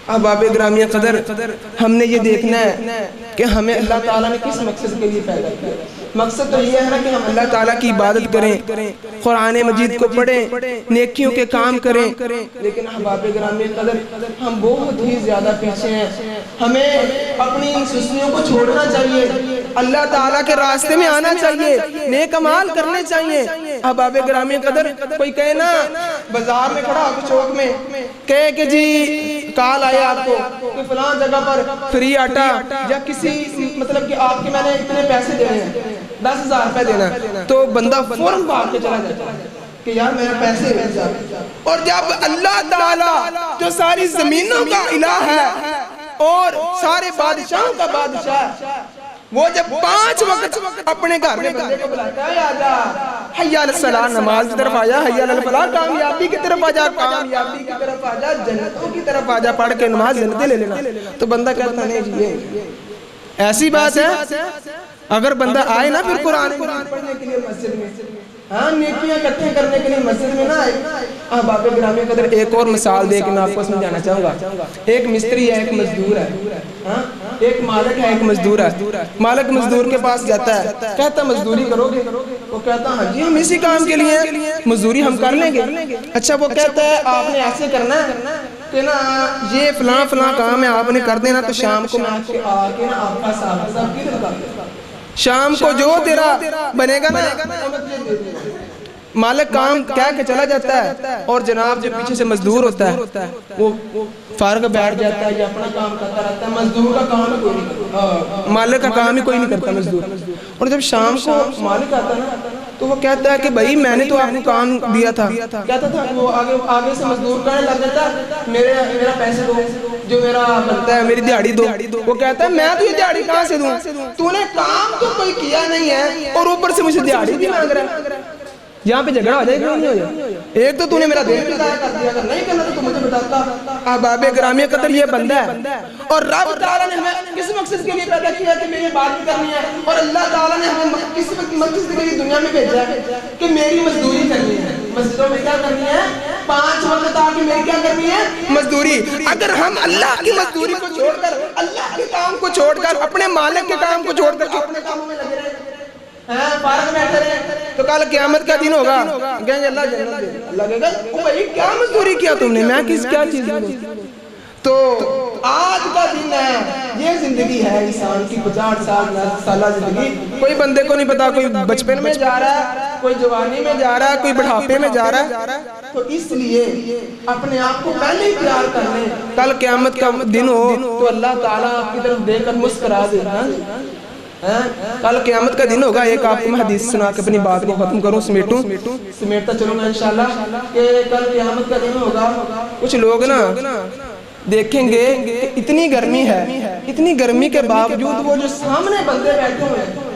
احباب گرامی قدر، ہم نے یہ دیکھنا ہے کہ ہمیں اللہ تعالیٰ نے کس مقصد کے لیے پیدا کیا۔ مقصد تو یہ ہے نا کہ ہم اللہ تعالیٰ کی عبادت کریں، قرآن مجید کو پڑھیں، نیکیوں کے کام کریں، لیکن احباب گرامی قدر ہم بہت ہی زیادہ پیچھے ہیں۔ ہمیں اپنی ان سستیوں کو چھوڑنا چاہیے، اللہ تعالیٰ کے راستے میں آنا چاہیے، نیک اعمال کرنے چاہیے۔ احباب گرامی قدر، کوئی کہے نا بازار میں کھڑا ہو چوک میں، کہے کہ جی کال آئے آپ کو کہ فلان جگہ پر فری آٹا، یا کسی مطلب کہ آپ کے میں نے اتنے پیسے دینے ہیں، 10,000 روپے دینا، تو بندہ فوراً بھاگ کے چلا جاتا ہے کہ یار میرا پیسے مل جائے۔ اور جب اللہ تعالیٰ جو ساری زمینوں کا الہ ہے اور سارے بادشاہوں کا بادشاہ، وہ جب 5 وقت اپنے گھر میں بندے کو بلاتا ہے، آجا حی علی الصلاۃ، نماز کی طرف آجا، حی علی الفلاح، کامیابی کی طرف آجا، کامیابی کی طرف آجا، جنتوں کی طرف آجا، پڑھ کے نماز جنتیں لے لینا، تو بندہ کہتا نہیں جی یہ ایسی بات ہے۔ اگر بندہ آئے نا پھر قرآن پڑھنے کے لیے مسجد میں، ہاں نیکیاں اکٹھے کرنے کے لیے مسجد میں نہ آئے۔ احباب گرامی قدر، ایک اور مثال دے کے میں آپ کو سمجھانا چاہوں گا۔ ایک مستری ہے، ایک مزدور ہے، ایک مالک ہے، ایک مزدور ہے۔ مالک مزدور کے پاس جاتا ہے، کہتا مزدوری کرو گے؟ وہ کہتا ہاں جی ہم اسی کام کے لیے مزدوری ہم کر لیں گے۔ اچھا، وہ کہتا ہے آپ نے ایسے کرنا ہے کہ نا یہ فلاں فلاں کام ہے، آپ نے کر دینا، تو شام کو میں آپ کے آ کے نا آپ کا حساب کدھر کر دیں، شام کو جو تیرا بنے گا نا مالک کام کہہ کے چلا جاتا ہے، اور جناب جو پیچھے سے مزدور ہوتا ہے وہ فارغ بیٹھ جاتا ہے یا اپنا کام کرتا رہتا ہے۔ مزدور کا کام کوئی نہیں کرتا، مالک کا کام ہی کوئی نہیں کرتا مزدور۔ اور جب شام کو مالک آتا ہے نا تو وہ کہتا ہے کہ بھائی میں نے تو آپ کو کام دیا تھا، کہتا تھا وہ آگے سے مزدور کہنے لگ جاتا ہے میرا پیسے دو، جو میرا بنتا ہے میری دیہاڑی دو۔ وہ کہتا ہے میں تو یہ دیہاڑی کہاں سے دوں، تو نے کام تو کوئی کیا نہیں ہے اور اوپر سے مجھے دیہاڑی بھی مانگ رہا ہے۔ یہاں پہ جھگڑا ہو جائے کیوں نہیں ہو جائے؟ ایک تو نے میرا دین بھی ضائع کر دیا، اگر نہیں کرنا تو مجھے بتاتا۔ احباب گرامی قدر، یہ بندہ ہے اور رب تعالیٰ نے ہمیں کس مقصد کے لیے پیدا کیا کہ میری عبادت کرنی ہے، اور اللہ تعالیٰ نے ہمیں کس مقصد کے لیے دنیا میں بھیجا ہے کہ میری مزدوری کرنی ہے۔ مسجدوں میں کیا کرنی ہے؟ 5 وقت آ کے میری کیا کرنی ہے؟ مزدوری۔ اگر ہم اللہ کی مزدوری کو چھوڑ کر، اللہ کے کام کو چھوڑ کر، اپنے مالک کے کام کو چھوڑ کر اپنے کاموں میں لگے رہے، فارغ بیٹھے رہے، تو کل قیامت کا دن ہوگا، کہیں گے اللہ جنت دے، لگے گا او بھائی کیا مزدوری کیا تم نے، میں کیا چیز دوں۔ تو آج کا دن ہے، یہ زندگی ہے انسان کی 50 سالہ زندگی۔ کوئی بندے کو نہیں پتا، کوئی بچپن میں جا رہا ہے، کوئی جوانی میں جا رہا ہے، کوئی بڑھاپے میں جا رہا ہے۔ تو اس لیے اپنے آپ کو پہلے ہی تیار کر لیں، کل قیامت کا دن ہو تو اللہ تعالیٰ آپ کی طرف دیکھ کر مسکرا دے۔ کل قیامت کا دن ہوگا۔ ایک آپ کو میں حدیث سنا کے اپنی بات کو ختم کروں، سمیٹتا چلوں گا انشاءاللہ، کہ کل قیامت کا دن ہوگا۔ کچھ لوگ نا دیکھیں گے کہ اتنی گرمی ہے، اتنی گرمی کے باوجود وہ جو سامنے بندے بیٹھے ہوئے ہیں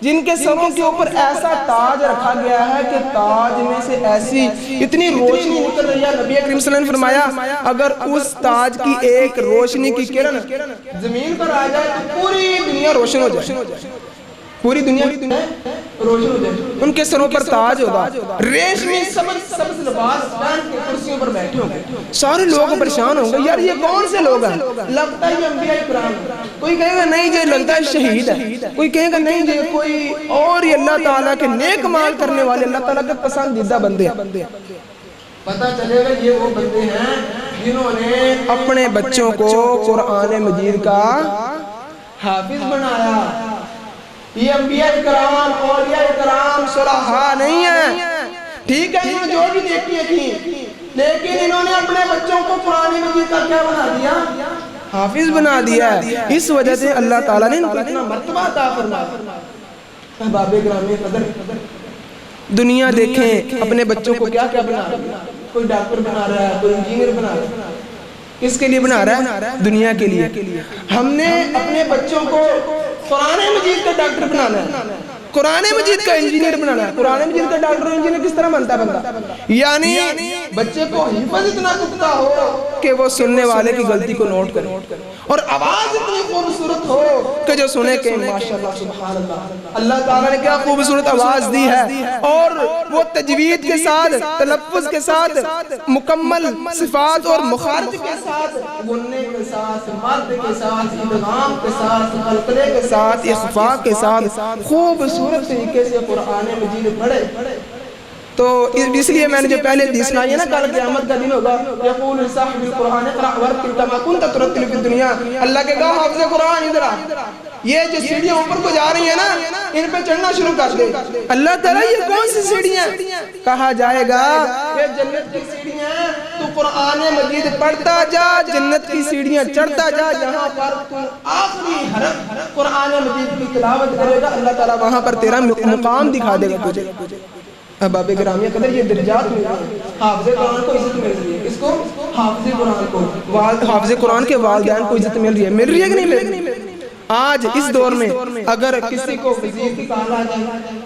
جن کے سروں کے اوپر ایسا تاج رکھا گیا ہے کہ تاج میں سے ایسی اتنی روشنی نکل رہی ہے، نبی اکرم صلی اللہ علیہ وسلم نے فرمایا اگر اس تاج کی ایک روشنی کی کرن زمین پر آ جائے تو پوری دنیا روشن ہو جائے۔ پوری دنیا روشن ہو جائے، ان کے سروں پر تاج ہوگا، ریشمی سبز لباس پہن کے کرسیوں پر بیٹھے ہوں گے، سارے لوگ پریشان ہوں گے، یار یہ کون سے لوگ ہیں؟ لگتا ہے یہ انبیاء کرام، کوئی کہے گا نہیں یہ لگتا ہے شہید ہے، کوئی کہے گا نہیں یہ کوئی اور، یہ اللہ تعالیٰ کے نیک مال کرنے والے، اللہ تعالیٰ کے پسندیدہ بندے ہیں۔ پتہ چلے گا یہ وہ بندے ہیں جنہوں نے اپنے بچوں کو قرآن مجید کا حافظ بنایا۔ یہ انبیاء کرام، اولیاء کرام، صلحاء نہیں ہیں، ٹھیک ہے انہوں نے جو بھی دیکھی تھی، لیکن انہوں نے اپنے بچوں کو قرآن مجید کا کیا بنا دیا؟ حافظ بنا دیا ہے۔ اس وجہ سے اللہ تعالیٰ نے ان کو اتنا مرتبہ عطا فرمایا۔ احباب گرامی قدر، دنیا دیکھیں اپنے بچوں کو کیا کیا بنا رہا ہے، کوئی ڈاکٹر بنا رہا ہے، کوئی انجینئر بنا رہا ہے، کس کے لیے بنا رہا ہے؟ دنیا کے لیے۔ ہم نے اپنے بچوں کو قرآن مجید کا ڈاکٹر بنانا ہے، قرآن مجید کا انجینئر بنانا ہے۔ قرآن مجید کا ڈاکٹر اور انجینئر کس طرح بنتا ہے بندہ؟ یعنی بچے کو حفظ اتنا پختہ ہو کہ وہ سننے والے کی غلطی کو نوٹ کرے، اور آواز اتنی خوبصورت ہو کہ جو سنے کہ ماشاءاللہ سبحان اللہ، اللہ تعالیٰ نے کیا خوبصورت آواز دی ہے، اور وہ تجوید کے ساتھ، تلفظ کے ساتھ، مکمل صفات اور مخارج کے ساتھ، غننے کے ساتھ، مد کے ساتھ، ادغام کے ساتھ، قلقلے کے ساتھ، اخفاء کے ساتھ خوبصورت طریقے سے قرآن مجید پڑھے۔ تو اس لیے میں نے جو پہلے حدیث سنائی ہے نا، کل قیامت کا دن ہوگا، یقول صاحب القرآن اقرأ ورتل کما کنت ترتل فی الدنیا، اللہ کے کہا حافظ قرآن ادھر آ، یہ جو سیڑھیاں اوپر کو جا رہی ہیں نا ان پہ چڑھنا شروع کر دے۔ اللہ تعالیٰ یہ کون سی سیڑھیاں؟ کہا جائے گا یہ جنت کی سیڑھیاں ہیں، تو قرآن مجید پڑھتا جا، جنت کی سیڑھیاں چڑھتا جا، جہاں پر تو آخری حرف قرآن مجید کی تلاوت کرے گا اللہ تعالیٰ وہاں پر تیرا مقام دکھا دے گا تجھے۔ احباب گرامی قدر، یہ درجات مل رہے ہیں، حافظ قرآن کو عزت مل رہی ہے، اس کو حافظ قرآن کو، حافظ قرآن کے والدین کو عزت مل رہی ہے کہ نہیں مل رہی؟ آج اس دور میں اگر کسی کو وزیر کی کال آ جائے،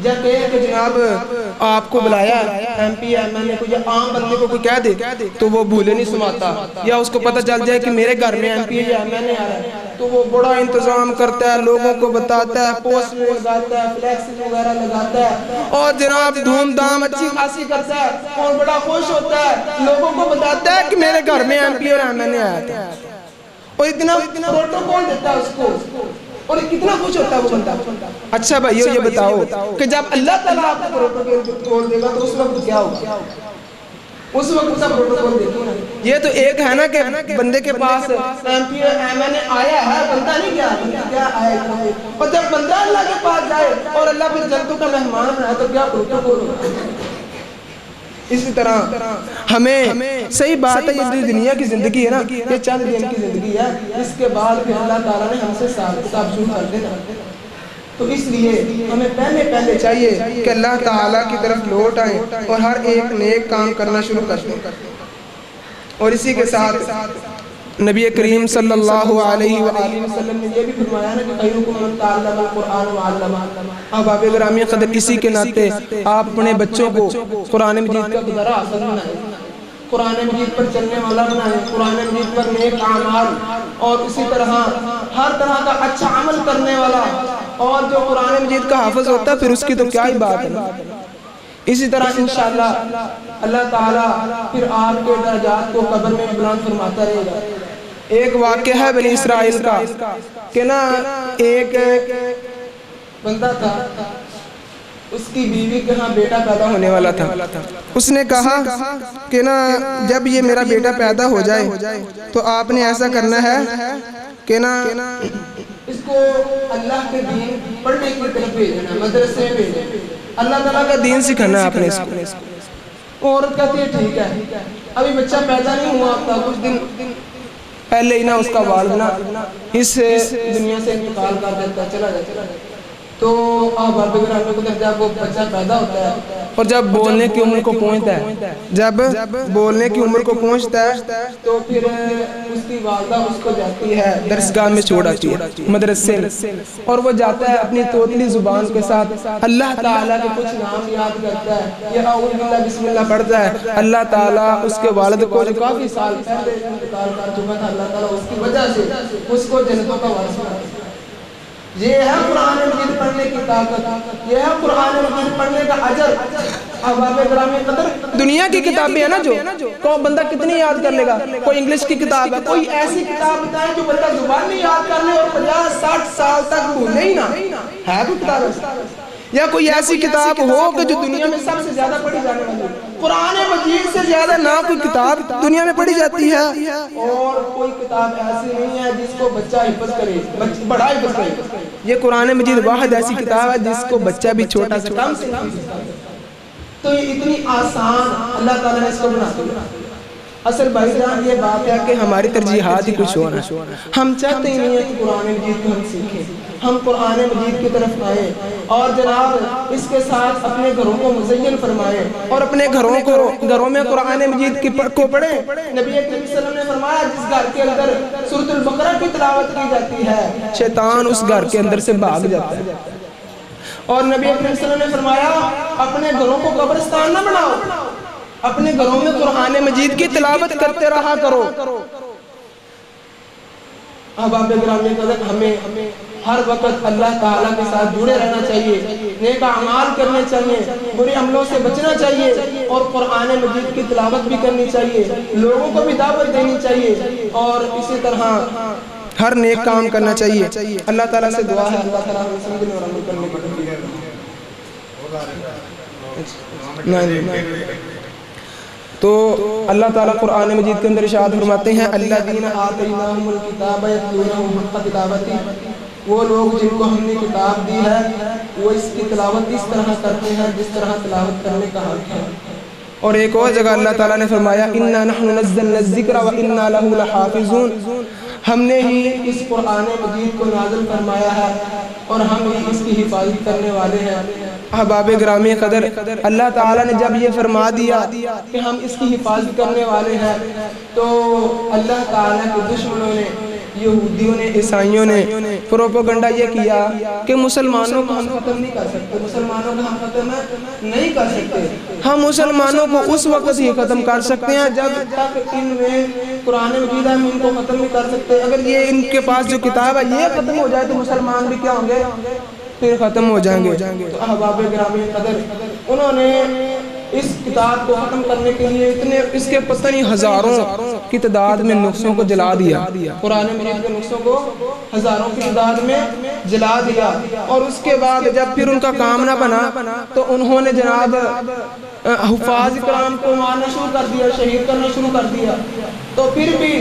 جب کہ جناب آپ کو بلایا ایم پی ایم این اے کو، یا عام بندے کو کوئی کہہ دے تو وہ بھولے نہیں سماتا، یا اس کو پتہ چل جائے کہ میرے گھر میں ایم پی اے یا ایم این اے آ رہا ہے تو وہ بڑا انتظام کرتا ہے، لوگوں کو بتاتا ہے، پوسٹ لگاتا ہے، فلیکس وغیرہ لگاتا ہے، اور جناب دھوم دھام اچھی خاصی کرتا ہے، اور بڑا خوش ہوتا ہے، لوگوں کو بتاتا ہے کہ میرے گھر میں ایم پی اور ایم این اے آیا تھا، اور اتنا پروٹوکول دیتا ہے اس کو، اور کتنا خوش ہوتا ہے وہ بندہ۔ اچھا بھائیو یہ بتاؤ کہ جب اللہ تعالیٰ آپ کو پروٹوکول دے گا تو اس وقت کیا ہوگا؟ اس وقت کا پروٹوکول دیکھو نا۔ یہ تو ایک ہے نا کہ بندے کے پاس ایم پی ایم این اے آیا ہے، بندہ نہیں کیا آئے گا، اور جب بندہ اللہ کے پاس جائے اور اللہ پھر جنتوں کا مہمان بنائے تو کیا پروٹوکول ہوگا؟ اسی طرح ہمیں صحیح بات ہے، یہ دنیا کی زندگی ہے نا، یہ چند دن کی زندگی ہے، اس کے بعد پھر اللہ تعالیٰ نے ہم سے حساب شروع کر دینا۔ تو اس لیے ہمیں پہلے چاہیے کہ اللہ تعالیٰ کی طرف لوٹ آئیں اور ہر ایک نیک کام کرنا شروع کر دیں۔ اور اسی کے ساتھ نبی کریم صلی اللہ علیہ وآلہ وسلم نے یہ بھی فرمایا نا کہ خیرکم من تعلم القرآن وعلمہ۔ احباب گرامی قدر، اسی کے ناطے آپ اپنے بچوں کو قرآن مجید کا گزارا حاصل بنائیں، قرآن مجید پر چلنے والا بنائیں، قرآن مجید پر نیک اعمال، اور اسی طرح ہر طرح کا اچھا عمل کرنے والا، اور جو قرآن مجید کا حافظ ہوتا ہے پھر اس کی تو کیا ہی بات ہے۔ اسی طرح انشاءاللہ اللہ تعالیٰ پھر آپ کے درجات کو قبر میں بلند فرماتا رہے گا۔ ایک واقعہ ہے بنی اسرائیل کا کہ نا ایک بندہ تھا، اس کی بیوی کے ہاں بیٹا پیدا ہونے والا تھا، اس نے کہا کہ نا جب یہ میرا بیٹا پیدا ہو جائے تو آپ نے ایسا کرنا ہے کہ نا اس کو اللہ کے دین پڑھنے کی طرف بھیجنا، مدرسے میں بھیجنا، اللہ تعالیٰ کا دین سکھانا ہے آپ نے اس کو۔ عورت کہتی ہے ٹھیک ہے، ابھی بچہ پیدا نہیں ہوا تھا، کچھ دن پہلے ہی نا اس کا والد نا اس دنیا سے انتقال کر دیتا، چلا جاتا۔ تو احباب گرامی قدر، جب وہ بچہ پیدا ہوتا ہے اور جب بولنے کی عمر کو پہنچتا ہے تو پھر اس کی والدہ اس کو جاتی ہے درسگاہ میں چھوڑ آتی ہے، مدرسے میں، اور وہ جاتا ہے اپنی توتلی زبان کے ساتھ اللہ تعالیٰ کے کچھ نام یاد کرتا ہے، یا اعوذ باللہ بسم اللہ پڑھتا ہے۔ اللہ تعالیٰ اس کے والد کو جو کافی سال پہلے انتقال کر چکا تھا، اللہ تعالیٰ اس کی وجہ سے اس کو جنتوں کا وارث بنا دیا۔ یہ ہے قرآن مجید پڑھنے کی طاقت، یہ ہے قرآن مجید پڑھنے کا اجر۔ احباب گرامی قدر، دنیا کی کتابیں ہیں نا جو کو بندہ کتنی یاد کر لے گا؟ کوئی انگلش کی کتاب ہے، کوئی ایسی کتاب بتائیں جو بندہ زبان نہیں یاد کر لے اور 50-60 سال تک بھولے ہی نہ ہے کوئی کتاب؟ یا کوئی ایسی کتاب ہو کہ جو دنیا میں سب سے زیادہ پڑھی جانے والی؟ قرآن مجید سے زیادہ نہ کوئی کتاب دنیا میں پڑھی جاتی ہے، اور کوئی کتاب ایسی نہیں ہے جس کو بچہ حفظ کرے، بڑا حفظ کرے۔ یہ قرآن مجید واحد ایسی کتاب ہے جس کو بچہ بھی چھوٹا سے کم سے کم حفظ کرے۔ تو یہ اتنی آسان اللہ تعالیٰ نے اس کو بنا دیا۔ اصل بھائی جان یہ بات ہے کہ ہماری ترجیحات ہی کچھ اور ہیں۔ ہم چاہتے ہی نہیں ہیں کہ قرآن مجید کو ہم سیکھیں، ہم قرآن مجید کی طرف آئیں اور جناب اس کے ساتھ اپنے گھروں کو مزین فرمائیں اور اپنے گھروں میں قرآن مجید کو پڑھیں۔ نبی کریم صلی اللہ علیہ وسلم نے فرمایا جس گھر کے اندر سورۃ البقرہ کی تلاوت کی جاتی ہے شیطان اس گھر کے اندر سے بھاگ جاتا ہے۔ اور نبی کریم صلی اللہ علیہ وسلم نے فرمایا اپنے گھروں کو قبرستان نہ بناؤ، اپنے گھروں میں قرآن مجید کی تلاوت کرتے رہا کرو۔ احباب گرامی قدر، ہمیں ہر وقت اللہ تعالیٰ کے ساتھ جڑے رہنا چاہیے، نیک اعمال کرنے چاہیے، برے عملوں سے بچنا چاہیے اور قرآن مجید کی تلاوت بھی کرنی چاہیے، لوگوں کو بھی دعوت دینی چاہیے اور اسی طرح ہر نیک کام کرنا چاہیے۔ اللہ تعالیٰ سے دعا ہے اللہ تعالیٰ ہمیں سمجھنے اور عمل کرنے کی توفیق دے۔ تو اللہ تعالیٰ قرآن مجید کے اندر ارشاد فرماتے ہیں الذین آتیناہم الکتاب یتلونہ حق تلاوتہ، وہ لوگ جن کو ہم نے کتاب دی ہے وہ اس کی تلاوت اس طرح کرتے ہیں جس طرح تلاوت کرنے کا حق ہے۔ اور ایک اور جگہ اللہ تعالیٰ نے فرمایا انا نحن نزلنا الذکر وانا لہ لحافظون، ہم نے ہی اس قرآن مجید کو نازل فرمایا ہے اور ہم ہی اس کی حفاظت کرنے والے ہیں۔ احباب گرامی قدر، اللہ تعالیٰ نے جب یہ فرما دیا کہ ہم اس کی حفاظت کرنے والے ہیں تو اللہ تعالیٰ کے دشمنوں نے، یہودیوں نے، عیسائیوں نے پروپیگنڈا یہ کیا کہ مسلمانوں کو ہم ختم نہیں کر سکتے، مسلمانوں کو ہم ختم نہیں کر سکتے، ہم مسلمانوں کو اس وقت ہی ختم کر سکتے ہیں جب تک ان میں قرآن مجید ہے، ہم ان کو ختم نہیں کر سکتے۔ اگر یہ ان کے پاس جو کتاب ہے یہ ختم ہو جائے تو مسلمان بھی کیا ہوں گے؟ پھر ختم ہو جائیں گے۔ تو احباب گرامی قدر، انہوں نے اس کتاب کو ختم کرنے کے لیے اتنے اس کے پتہ نہیں ہزاروں کی تعداد میں نسخوں کو جلا دیا، قرآن مجید کے نسخوں کو ہزاروں کی تعداد میں جلا دیا، اور اس کے بعد جب پھر ان کا کام نہ بنا تو انہوں نے جناب حفاظ کرام کو مارنا شروع کر دیا، شہید کرنا شروع کر دیا۔ تو پھر بھی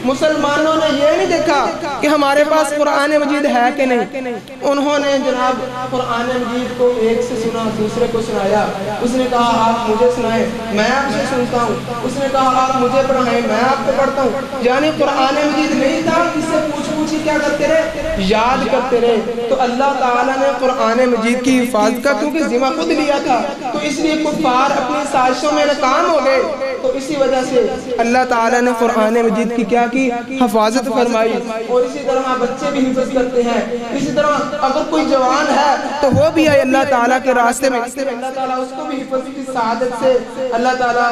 مسلمانوں نے یہ نہیں دیکھا کہ ہمارے پاس قرآن مجید ہے کہ نہیں، انہوں نے جناب قرآن مجید کو ایک سے سنا دوسرے کو سنایا۔ اس نے کہا آپ مجھے سنائیں میں آپ سے سنتا ہوں، اس نے کہا آپ مجھے پڑھائیں میں آپ کو پڑھتا ہوں، یعنی قرآن مجید نہیں تھا، اس سے پوچھ پوچھی کیا کرتے رہے؟ یاد کرتے رہے۔ تو اللہ تعالیٰ نے قرآن مجید کی حفاظت کا کیونکہ ذمہ خود لیا تھا تو اس لیے کفار اپنی سازشوں میں ناکام ہو گئے، تو اسی وجہ سے اللہ تعالیٰ نے قرآن مجید کی کیا کی؟ حفاظت فرمائی۔ اور اسی طرح بچے بھی حفظ کرتے ہیں، اسی طرح اگر کوئی جوان ہے تو وہ بھی ہے اللہ تعالیٰ کے راستے میں، اللہ تعالیٰ اس کو بھی حفظ کی سعادت سے اللہ تعالیٰ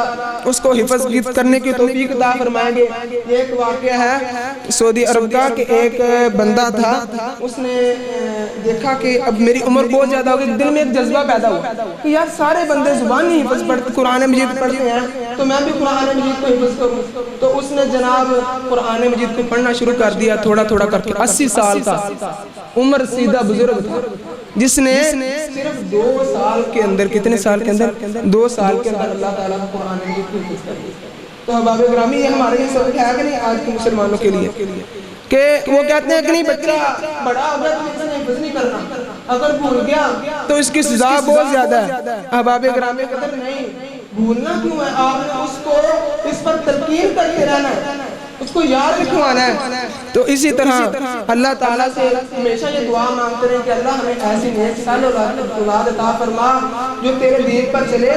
اس کو حفظ کرنے کی توفیق عطا فرمائیں گے۔ یہ ایک واقعہ ہے سعودی عرب کا کہ ایک بندہ تھا، اس نے دیکھا کہ اب میری عمر بہت زیادہ ہو گئی، دل میں ایک جذبہ پیدا ہوا کہ یار سارے بندے زبان نہیں حفظ پڑھتے، قرآن مجید پڑھتے ہیں تو میں بھی قرآن مجید کو حفظ کروں۔ تو اس نے جناب قرآن مجید کو پڑھنا شروع کر دیا تھوڑا تھوڑا کر کے۔ 80 سال کا عمر سیدھا بزرگ تھا جس نے صرف 2 سال کے اندر، کتنے سال کے اندر؟ 2 سال کے اندر اللہ تعالیٰ نے قرآن مجید کو حفظ کر دیا۔ تو احباب گرامی یہ ہمارے لیے سبق ہے کہ نہیں آج کے مسلمانوں کے لیے کہ وہ کہتے ہیں کہ نہیں بچہ بڑا ہو گیا تو اس نے حفظ نہیں کرنا، اگر بھول گیا تو اس کی سزا بہت زیادہ ہے۔ احباب گرامی قدر نہیں، بھولنا کیوں ہے؟ آپ نے اس کو اس پر تلقین کرتے رہنا ہے، اس کو یاد رکھوانا ہے۔ تو اسی طرح اللہ تعالیٰ سے ہمیشہ یہ دعا مانگتے رہیں کہ اللہ ہمیں ایسی نیک صالح اولاد عطا فرما جو تیرے دین پر چلے،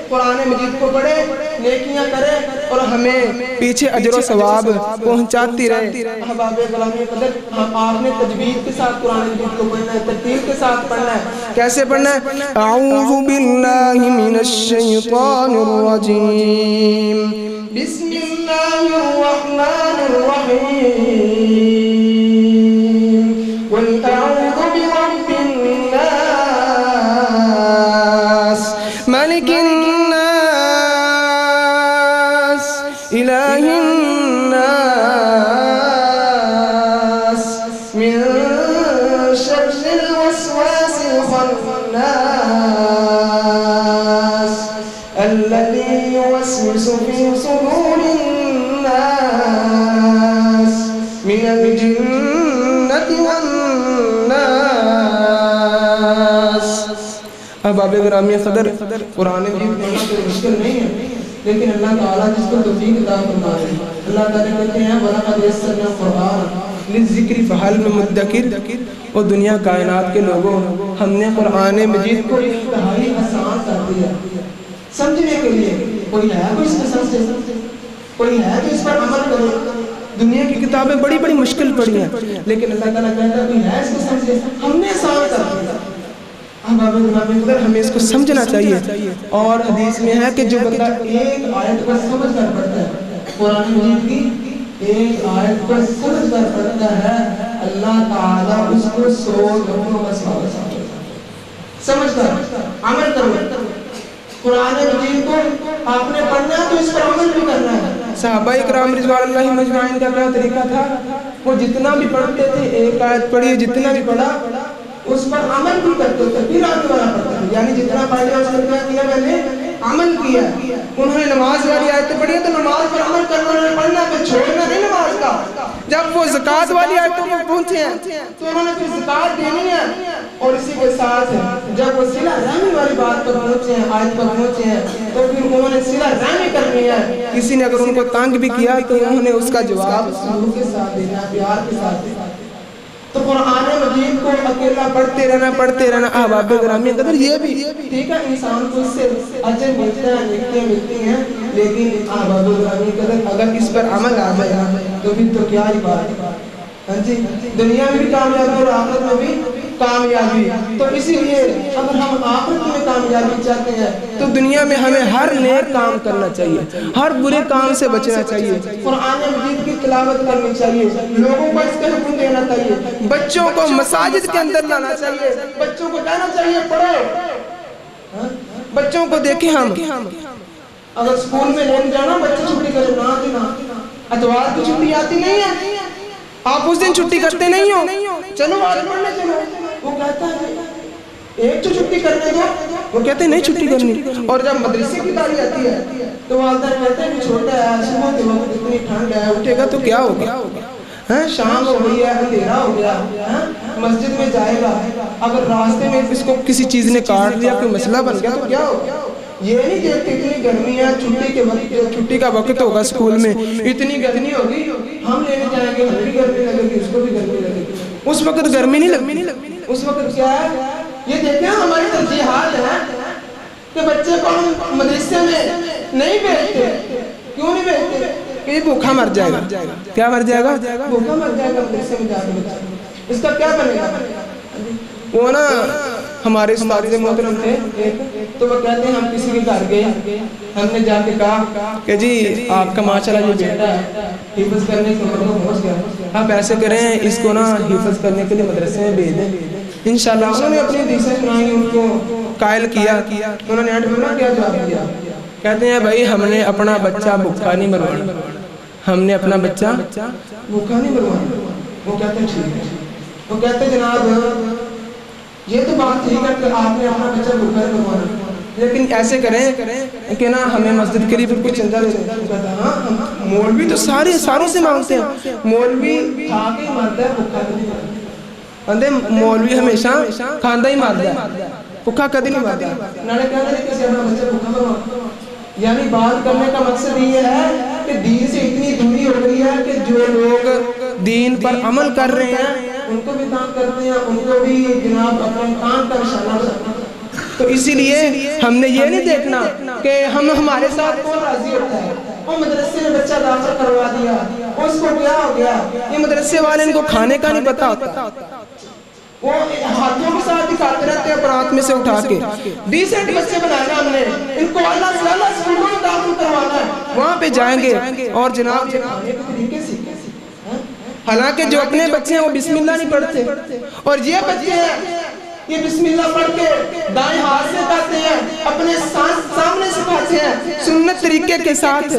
قرآن مجید کو پڑھے، نیکیاں کرے اور ہمیں پیچھے اجر و ثواب پہنچاتی رہے۔ احباب گرامی قدر، آپ نے تجوید کے ساتھ قرآن مجید کو پڑھنا ہے، ترتیل کے ساتھ پڑھنا ہے۔ کیسے پڑھنا ہے؟ اعوذ باللہ من الشیطان الرجیم، بسم اللہ الرحمن الرحیم، قل اعوذ مالک الناس الہ الناس من شر الوسواس الخناس الذي يوسوس في صدور الناس من الجنة والناس. احباب گرامی قدر، قرآن مجید پڑھنا کوئی مشکل نہیں ہے، لیکن اللہ تعالیٰ جس کو توفیق عطا فرمائے، اللہ تعالیٰ کہتے ہیں وَلَقَدْ يَسَّرْنَا الْقُرْآنَ لِلذِّكْرِ فَهَلْ مِن مُدَّكِرٍ. اور دنیا کائنات کے لوگوں، ہم نے قرآن مجید کو انتہائی آسان کر دیا سمجھنے کے لیے. کوئی ہے کوئی اس کو سمجھے، کوئی ہے جو اس پر عمل کرے. دنیا کی کتابیں بڑی بڑی مشکل پڑی ہیں، لیکن اللہ تعالیٰ کہتا ہے کوئی ہے اس کو سمجھے، ہم نے آسان کر دیا. ہمیں اس کو سمجھنا چاہیے. اور حدیث میں ہے کہ جو بندہ ایک آیت کو سمجھ کر پڑھتا ہے، قرآن مجید کی ایک آیت کو سمجھ کر پڑھتا ہے، اللہ تعالیٰ اس کو 100 لوگوں کا ثواب سمجھ کر عمل کرو. قرآن مجید کو آپ نے پڑھنا ہے تو اس پر عمل بھی کرنا ہے. صحابہ اکرام رضوان اللہ مجمعین کا کیا طریقہ تھا؟ وہ جتنا بھی پڑھتے تھے، ایک آیت پڑھی، جتنا بھی پڑھا اس پر عمل بھی کرتے تھے، پھر آگے والا پڑھتے تھے. یعنی جتنا پڑھ لیا اس پر کیا کیا؟ میں نے عمل کیا. انہوں نے نماز والی آیتیں پڑھی تو نماز پر عمل کرنا، انہوں نے پڑھنا پھر چھوڑنا نہیں نماز کا. جب وہ زکوٰۃ والی آیتوں پر پہنچے ہیں تو انہوں نے پھر زکوٰۃ دینی ہے. اور اسی کے ساتھ جب وہ صلہ رحمی والی بات پر پہنچے ہیں، آیت پر پہنچے ہیں، تو پھر انہوں نے صلہ رحمی کرنی ہے. کسی نے اگر ان کو تنگ بھی کیا تو انہوں نے اس کا جواب سلوک کے ساتھ دینا، پیار کے ساتھ دینا. تو قرآن مجید کو اکیلا پڑھتے رہنا احباب گرامی قدر یہ بھی ٹھیک ہے، انسان کو اس سے اجر ملتا ہے، نیکیاں ملتی ہیں، لیکن احباب گرامی قدر اگر اس پر عمل آ جائے تو پھر تو کیا ہی بات ہے. ہاں جی، دنیا میں بھی کامیابی اور آخرت میں بھی کامیابی. تو اسی لیے اگر ہم آخرت میں کامیابی چاہتے ہیں تو دنیا میں ہمیں ہر نیک کام کرنا چاہیے، ہر برے کام سے بچنا چاہیے، قرآن مجید کی تلاوت کرنی چاہیے، لوگوں کو اس کا حکم دینا چاہیے، بچوں کو مساجد کے اندر لانا چاہیے، بچوں کو کہنا چاہیے پڑھو. بچوں کو دیکھیں، ہم اگر اسکول میں لے جانا بچے چھٹی کرے نہ دینا، اتوار کی چھٹی آتی نہیں ہے، آپ اس دن چھٹی کرتے نہیں ہو، چلو آج پڑھنے چلو. وہ کہتا ہے ایک تو چھٹی کرنے دو، وہ کہتے ہیں نہیں چھٹی کرنی. اور جب مدرسے کی باری آتی ہے تو والدین کہتے ہیں کہ چھوٹا ہے، صبح کے وقت اتنی ٹھنڈ ہے، اٹھے گا تو کیا ہوگا، شام ہو گئی ہے، اندھیرا ہو گیا، مسجد میں جائے گا، اگر راستے میں اس کو کسی چیز نے کاٹ دیا، کوئی مسئلہ بن گیا تو کیا ہوگا. یہ نہیں دیکھتے اتنی گرمی ہے، چھٹی کا وقت ہوگا اسکول میں، اتنی گرمی ہوگی، ہم لینے جائیں گے، ہمیں بھی گرمی لگے گی، اس کو بھی گرمی لگے گی. اس وقت گرمی نہیں لگتی، اس وقت کیا ہے؟ یہ دیکھیں ہماری ترجیحات ہے کہ بچے کو ہم مدرسے میں نہیں بھیجتے. کیوں نہیں بھیجتے؟ کہ یہ بھوکا مر جائے گا. کیا مر جائے گا؟ بھوکا مر جائے گا مدرسے میں جا کے بچہ. اس کا کیا بنے گا؟ وہ نا ہمارے استاد محترم تھے تو وہ کہتے ہیں ہم کسی کے گھر گئے، ہم نے جا کے کہا کہ جی آپ کا ماشاءاللہ یہ بیٹا ہے، حفظ کرنے کی عمر کو پہنچ گیا، آپ ایسے کریں اس کو نا حفظ کرنے کے لیے مدرسے میں بھیج دیں انشاءاللہ. انہوں نے اپنی حدیثیں سنائیں، ان کو قائل کیا، انہوں نے اینڈ میں کیا جواب دیا؟ کہتے ہیں بھائی ہم نے اپنا بچہ بھوکا نہیں مروانا، ہم نے اپنا بچہ بھوکا نہیں مروانا. وہ کہتے ہیں ٹھیک ہے. وہ کہتے ہیں جناب یہ تو بات ٹھیک ہے کہ آپ نے اپنا بچہ بھوکا نہیں مروانا، لیکن ایسے کریں کہ نا ہمیں مسجد کے لیے پھر کچھ چندہ دے دیں. ہاں مولوی تو ساروں سے مانگتے ہیں، مولوی کھا کے مرتا ہے، بھوکا نہیں مرتا. مولوی ہمیشہ کھاندہ ہی مارتا ہے، بھوکا کدی نہیں مارتا. انہوں نے کہا کہ کسی اپنا بچہ بھوکا مروا. یعنی بات کرنے کا مقصد یہ ہے کہ دین سے اتنی دوری ہو گئی ہے کہ جو لوگ دین پر عمل کر رہے ہیں ان کو بھی تانگ کرتے ہیں، ان کو بھی جناب اپنے کام کا نشانہ بناتے ہیں. تو اسی لیے ہم نے یہ نہیں دیکھنا کہ ہمارے ساتھ کون راضی ہوتا ہے. وہ مدرسے میں بچہ داخل کروا دیا، اس کو کیا ہو گیا؟ یہ مدرسے والے ان کو کھانے کا نہیں پتا ہوتا، وہ ہاتھوں کے ساتھ دکھاتے رہتے ہیں برات میں سے اٹھا کے. 20 بچے بنانا ہم نے، ان کو اللہ سے اللہ اسکولوں میں داخل کروانا ہے، وہاں پہ جائیں گے اور جناب یہ کھانے کے طریقے سیکھیں. حالانکہ جو اپنے بچے ہیں وہ بسم اللہ نہیں پڑھتے، اور یہ بچے ہیں کہ بسم اللہ پڑھ کے دائیں ہاتھ سے کھاتے ہیں، اپنے سامنے سے کھاتے ہیں، سنت طریقے کے ساتھ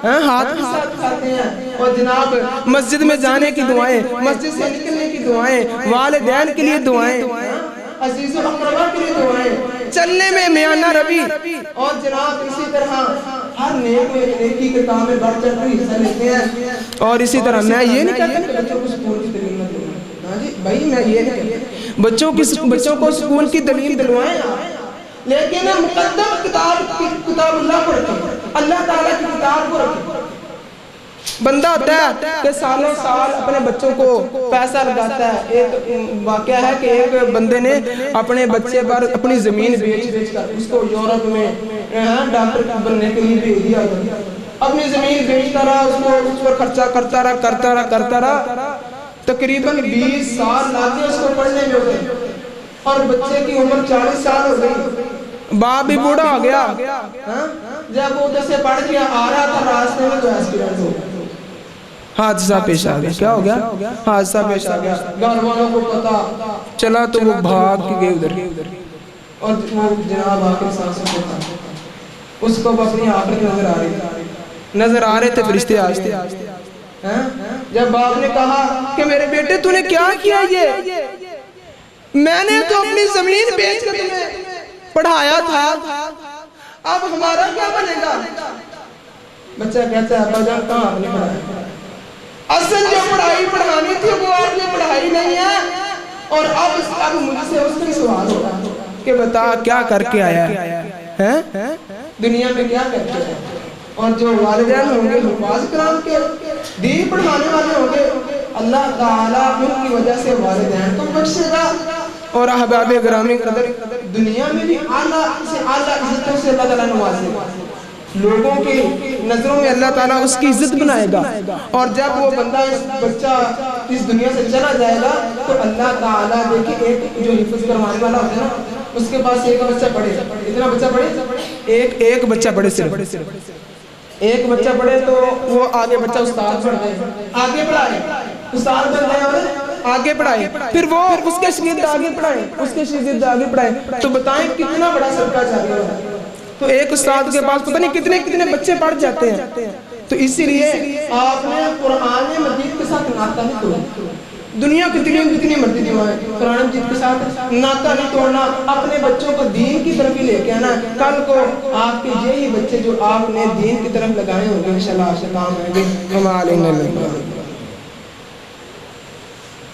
ہاتھ کے ساتھ کھاتے ہیں، اور جناب مسجد میں جانے کی دعائیں، مسجد سے نکلنے کی دعائیں، والدین کے لیے دعائیں، عزیز و اقربا کے لیے دعائیں، چلنے میں میانہ روی، اور جناب اسی طرح ہر نیکی کے کام میں بڑھ چڑھ کر حصہ لیتے ہیں۔ اور اسی طرح میں یہ نہیں کہتا کہ بچوں کو سکون کی تعلیم نہ دلوائیں، ہاں جی بھائی میں یہ نہیں کہتا بچوں کو سکون کی تعلیم دلوائیں، لیکن مقدم کتاب اللہ کو رکھیں، اللہ تعالیٰ کی کتاب کو رکھیں۔ بندہ ہوتا ہے کہ سالوں سال اپنے بچوں کو پیسہ لگاتا ہے۔ ایک واقعہ ہے کہ ایک بندے نے اپنے بچے پر اپنی زمین بیچ کر اس کو یورپ میں ڈاکٹر بننے کے لیے بھیج دیا، اپنی زمین بیچتا رہا، اس پر خرچہ کرتا رہا، تقریباً 20 سال لاتے اس کو پڑھنے میں ہوتے، اور بچے کی عمر 40 سال ہو گئی، باپ بھی بوڑھا ہو گیا۔ جب وہ ادھر سے پڑھ کے آ رہا تھا راستے میں تو ایکسیڈنٹ ہو گیا، حادثہ پیش آ گیا۔ کیا ہو گیا؟ حادثہ پیش آ گیا۔ گھر والوں کو پتا چلا تو وہ بھاگ کے گئے ادھر، اور وہ جناب آ کے سانسوں کو تھا، اس کو اپنی آخرت نظر آ رہے تھے فرشتے آتے۔ جب باپ نے کہا کہ میرے بیٹے تو نے کیا کیا؟ یہ میں نے تو اپنی زمین بیچ کر تمہیں پڑھایا تھا، اب ہمارا کیا بنے گا؟ بچہ کہتا ہے ابا جان کہاں آپ نے پڑھایا؟ اصل جو پڑھائی پڑھانی تھی وہ آپ نے پڑھائی نہیں ہے، اور اب مجھ سے اس کا سوال ہوگا کہ بتا کیا کر کے آیا ہے، دنیا میں کیا کر کے آیا؟ اور جو والدین ہوں گے حفاظ کرام کے دین پڑھانے والے ہوں گے، اللہ تعالیٰ ان کی وجہ سے والدین کو بخشے گا، اور احباب گرامی قدر دنیا میں بھی اعلیٰ سے اعلیٰ عزتوں سے اللہ تعالیٰ نوازے گا، لوگوں کی نظروں میں اللہ تعالیٰ اس کی عزت بنائے گا، اور جب وہ بندہ بچہ اس دنیا سے چلا جائے گا تو اللہ تعالیٰ دیکھیں ایک جو حفظ کروانے والا ہوتا ہے نا، اس کے پاس ایک بچہ پڑھے، اتنا بچہ پڑھے، ایک بچہ پڑھے، صرف ایک بچہ پڑھے تو وہ آگے بچہ استاد بن گئے، آگے پڑھائے، استاد بن گئے اور آگے پڑھائے، پھر وہ اس کے شاگرد آگے پڑھائے، اس کے شاگرد آگے پڑھائے، تو بتائیں کتنا بڑا صدقہ جاری ہے۔ تو ایک استاد کے پاس پتہ نہیں کتنے بچے پڑھ جاتے ہیں۔ تو اسی لیے آپ نے قرآن مجید کے ساتھ ناطہ نہیں توڑنا، دنیا کتنی مرضی دیوائیں، قرآن مجید کے ساتھ ناطہ نہیں توڑنا، اپنے بچوں کو دین کی طرف ہی لے کے آنا۔ کل کو آپ کے یہی بچے جو آپ نے دین کی طرف لگائے ہوں گے انشاءاللہ آپ سے کام آئیں گے۔